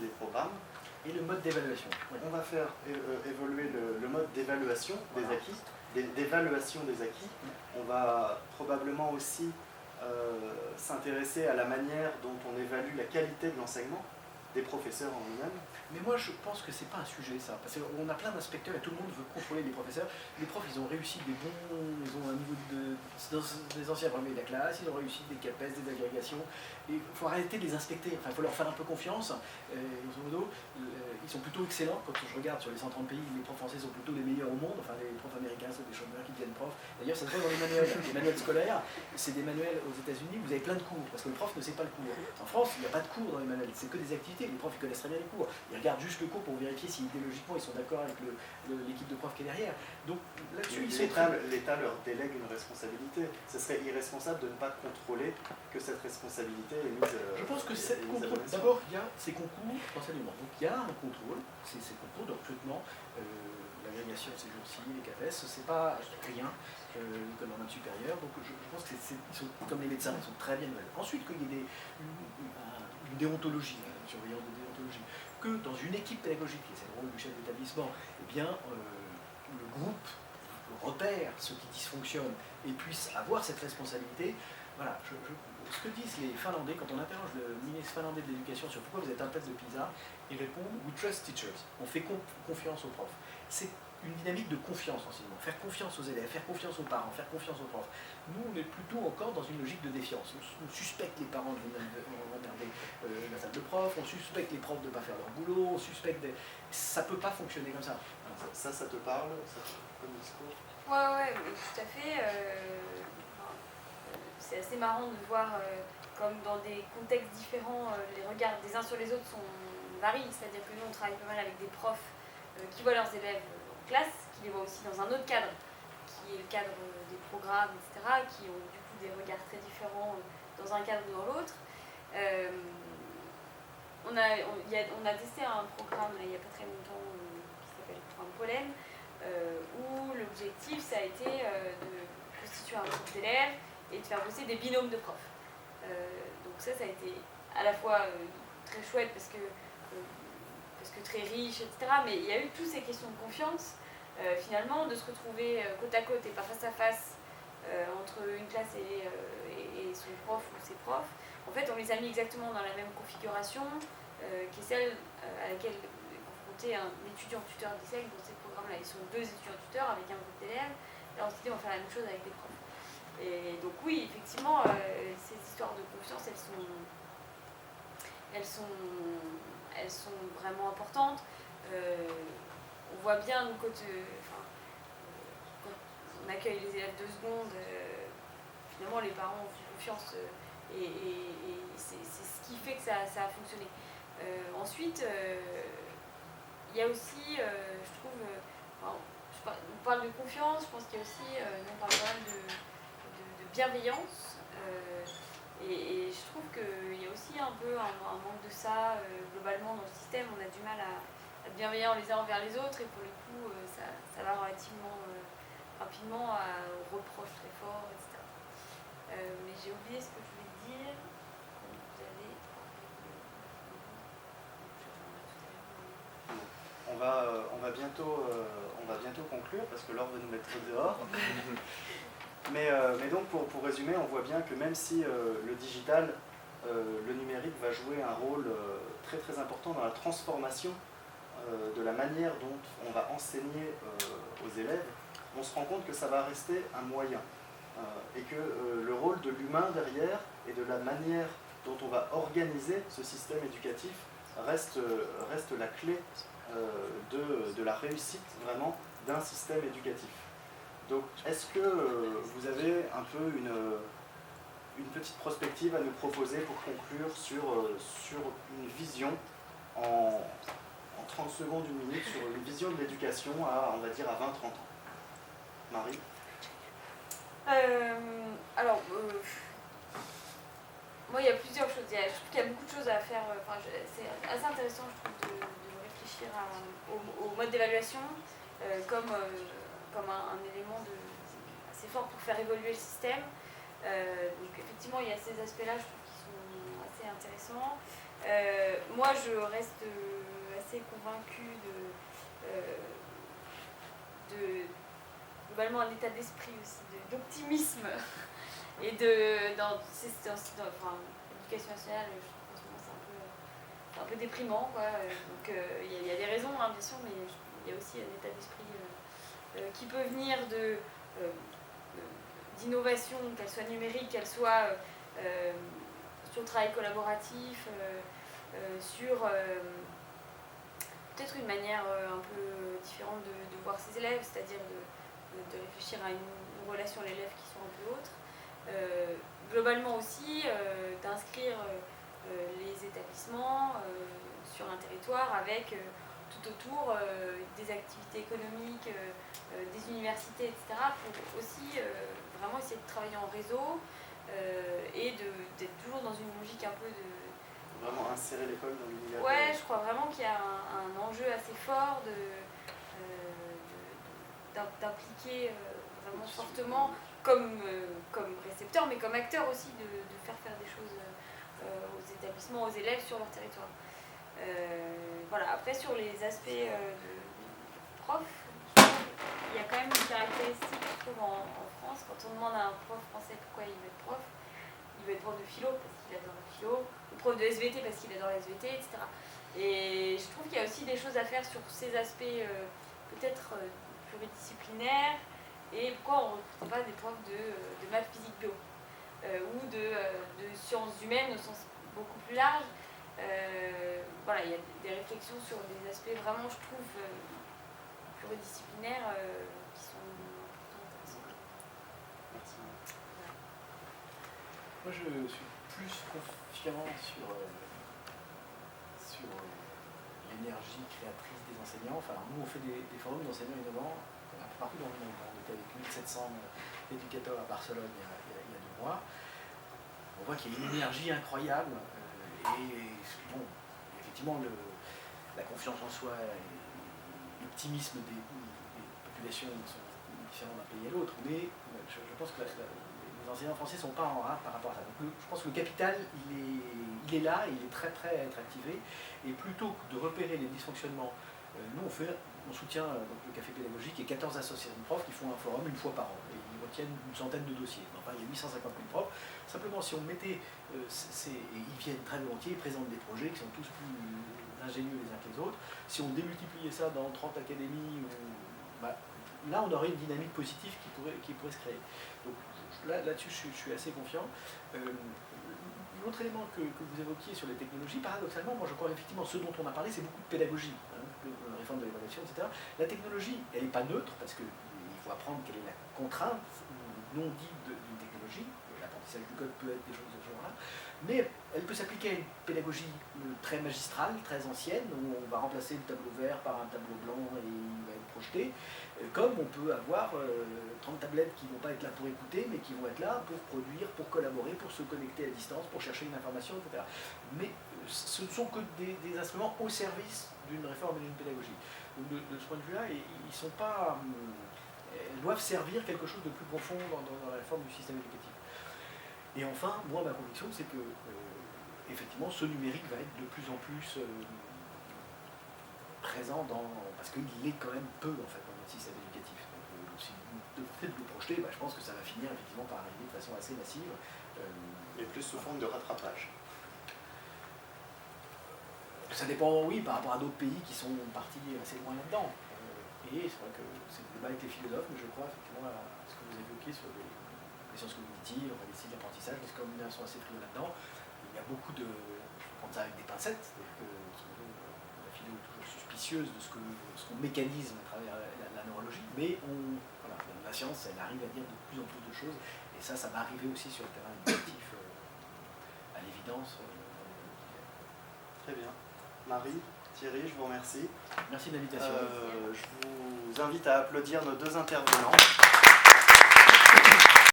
des programmes. Et le mode d'évaluation. Oui. On va faire évoluer le mode d'évaluation des acquis, d'évaluation des acquis. On va probablement aussi s'intéresser à la manière dont on évalue la qualité de l'enseignement des professeurs en eux-mêmes. Mais moi je pense que c'est pas un sujet ça, parce qu'on a plein d'inspecteurs et tout le monde veut contrôler les professeurs. Les profs ils ont réussi ils ont un niveau des anciens premiers de la classe, ils ont réussi des CAPES, des agrégations, et il faut arrêter de les inspecter, enfin il faut leur faire un peu confiance. Grosso modo, ils sont plutôt excellents, quand je regarde sur les 130 pays, les profs français sont plutôt les meilleurs au monde, enfin les profs américains sont des chômeurs qui deviennent profs. D'ailleurs ça se voit dans les manuels scolaires, c'est des manuels aux États-Unis, vous avez plein de cours, parce que le prof ne sait pas le cours. En France, il n'y a pas de cours dans les manuels, c'est que des activités, les profs ils connaissent très bien les cours. Ils regardent juste le cours pour vérifier si idéologiquement ils sont d'accord avec l'équipe de profs qui est derrière. Donc là-dessus, l'État leur délègue une responsabilité. Ce serait irresponsable de ne pas contrôler que cette responsabilité est mise. Je pense que cette contrôle. D'abord, il y a ces concours d'enseignement. Donc il y a un contrôle, c'est ces concours de recrutement, l'agrégation ces jours-ci, les CAPES, c'est pas rien. L'école normale supérieure. Donc je pense que ils sont comme les médecins, ils sont très bien évalués. Ensuite, qu'il y ait une déontologie, une surveillance de déontologie, que dans une équipe pédagogique, et c'est le rôle du chef d'établissement, eh bien, le groupe repère ce qui dysfonctionne et puisse avoir cette responsabilité. Voilà, ce que disent les Finlandais, quand on interroge le ministre finlandais de l'Éducation sur pourquoi vous êtes un test de PISA, ils répondent « We trust teachers », on fait confiance aux profs. C'est une dynamique de confiance enseignement, faire confiance aux élèves, faire confiance aux parents, faire confiance aux profs. Nous, on est plutôt encore dans une logique de défiance. On suspecte les parents de regarder la salle de prof, on suspecte les profs de ne pas faire leur boulot, on suspecte ça ne peut pas fonctionner comme ça. Ça te parle, comme discours? Ouais, mais tout à fait. C'est assez marrant de voir comme dans des contextes différents, les regards des uns sur les autres varient. C'est-à-dire que nous, on travaille pas mal avec des profs qui voient leurs élèves en classe, qui les voient aussi dans un autre cadre, qui est le cadre des programmes, etc., qui ont du coup des regards très différents dans un cadre ou dans l'autre. On a testé un programme là, il n'y a pas très longtemps qui s'appelle le programme Pollen, où l'objectif ça a été de constituer un groupe d'élèves et de faire bosser des binômes de profs. Donc ça a été à la fois très chouette parce que très riche, etc. Mais il y a eu toutes ces questions de confiance, finalement, de se retrouver côte à côte et pas face à face entre une classe et son prof ou ses profs. En fait, on les a mis exactement dans la même configuration, qui est celle à laquelle est confronté un étudiant tuteur d'ESSEC dans ces programmes-là. Ils sont 2 étudiants tuteurs avec un groupe d'élèves. Là, on s'est dit on va faire la même chose avec des profs. Et donc oui, effectivement, ces histoires de confiance, elles sont vraiment importantes. On voit bien, nous, quand on accueille les élèves 2 secondes, finalement, les parents ont fait confiance et c'est ce qui fait que ça a fonctionné. Ensuite, il y a aussi, je trouve, on parle de confiance, je pense qu'il y a aussi, on parle quand même de bienveillance. Et je trouve qu'il y a aussi un peu un manque de ça globalement dans le système. On a du mal à être bienveillants les uns envers les autres et pour le coup ça va relativement rapidement aux reproches très forts, etc. Mais j'ai oublié ce que je voulais dire. On va bientôt conclure parce que Laure veut nous mettre dehors. Mais donc pour résumer, on voit bien que même si le digital, le numérique va jouer un rôle très très important dans la transformation de la manière dont on va enseigner aux élèves, on se rend compte que ça va rester un moyen et que le rôle de l'humain derrière et de la manière dont on va organiser ce système éducatif reste la clé de la réussite vraiment d'un système éducatif. Donc, est-ce que vous avez un peu une petite prospective à nous proposer pour conclure sur une vision en en 30 secondes, une minute, sur une vision de l'éducation à, on va dire, à 20-30 ans. Marie? Moi, il y a plusieurs choses. Je trouve qu'il y a beaucoup de choses à faire. C'est assez intéressant, je trouve, de réfléchir au mode d'évaluation comme un élément assez fort pour faire évoluer le système. Donc, effectivement, il y a ces aspects-là, je trouve, qui sont assez intéressants. Moi, je reste assez convaincue de globalement un état d'esprit aussi, d'optimisme et l'éducation nationale, je trouve qu'en ce moment c'est un peu déprimant, quoi. Donc il y a des raisons, hein, bien sûr, mais il y a aussi un état d'esprit qui peut venir d'innovation, qu'elle soit numérique, qu'elle soit sur le travail collaboratif, sur peut-être une manière un peu différente de voir ses élèves, c'est-à-dire de réfléchir à une relation à l'élève qui soit un peu autre. Globalement aussi, d'inscrire les établissements sur un territoire avec tout autour des activités économiques, des universités, etc. pour aussi vraiment essayer de travailler en réseau et d'être toujours dans une logique un peu de... Vraiment insérer l'école dans l'univers. Ouais, je crois vraiment qu'il y a un enjeu assez fort d'impliquer vraiment fortement comme récepteur, mais comme acteur aussi, de faire des choses aux établissements, aux élèves sur leur territoire. Voilà. Après, sur les aspects de prof, il y a quand même une caractéristique, je trouve, en France. Quand on demande à un prof français pourquoi il veut être prof, il veut être prof de philo parce qu'il adore la philo, ou prof de SVT parce qu'il adore la SVT, etc. Et je trouve qu'il y a aussi des choses à faire sur ces aspects peut-être pluridisciplinaires, et pourquoi on ne recrute pas des profs de maths, physique, bio, ou de sciences humaines au sens beaucoup plus large. Voilà, il y a des réflexions sur des aspects vraiment, je trouve, pluridisciplinaires qui sont intéressants. Merci. Voilà. Moi, je suis plus confiant sur l'énergie créatrice des enseignants. Enfin, nous, on fait des forums d'enseignants innovants un peu partout dans le monde. On était avec 1700 éducateurs à Barcelone il y a 2 mois. On voit qu'il y a une énergie incroyable. Et bon, effectivement, la confiance en soi et l'optimisme des populations sont différents d'un pays à l'autre. Mais je pense que les enseignants français ne sont pas en rate par rapport à ça. Donc, je pense que le capital, il est là, il est très très activé. Et plutôt que de repérer les dysfonctionnements, nous on soutient donc le café pédagogique et 14 associations de profs qui font un forum une fois par an. Et ils retiennent une centaine de dossiers. Enfin, il y a 850 000 profs. Simplement, si on mettait, ils viennent très volontiers, ils présentent des projets qui sont tous plus ingénieux les uns que les autres. Si on démultipliait ça dans 30 académies, là on aurait une dynamique positive qui pourrait se créer. Donc là-dessus, je suis assez confiant. L'autre élément que vous évoquiez sur les technologies, paradoxalement, moi je crois effectivement ce dont on a parlé, c'est beaucoup de pédagogie, la réforme de l'évaluation, etc. La technologie, elle n'est pas neutre, parce qu'il faut apprendre quelle est la contrainte non dite d'une technologie. L'apprentissage du code peut être des choses de ce genre-là, mais elle peut s'appliquer à une pédagogie très magistrale, très ancienne, où on va remplacer le tableau vert par un tableau blanc et il va être projeté, comme on peut avoir 30 tablettes qui ne vont pas être là pour écouter, mais qui vont être là pour produire, pour collaborer, pour se connecter à distance, pour chercher une information, etc. Mais ce ne sont que des instruments au service d'une réforme et d'une pédagogie. Donc de ce point de vue-là, ils sont pas, elles doivent servir quelque chose de plus profond dans la réforme du système éducatif. Et enfin, moi, ma conviction, c'est que effectivement, ce numérique va être de plus en plus présent parce qu'il est quand même peu en fait dans notre système éducatif. Donc si vous devez le projeter, je pense que ça va finir effectivement par arriver de façon assez massive. Et plus sous forme de rattrapage. Ça dépend, oui, par rapport à d'autres pays qui sont partis assez loin là-dedans. Et c'est vrai que c'est le débat avec les philosophes, mais je crois effectivement à ce que vous évoquez sur les sciences cognitives, les styles d'apprentissage, les scolaires sont assez frileux là-dedans. Il y a beaucoup de... Je vais prendre ça avec des pincettes, c'est-à-dire que la philo est toujours suspicieuse de ce qu'on mécanise à travers la neurologie, mais voilà, la science, elle arrive à dire de plus en plus de choses, et ça va arriver aussi sur le terrain éducatif, à l'évidence. Très bien. Marie, Thierry, je vous remercie. Merci de l'invitation. Je vous invite à applaudir nos deux intervenants.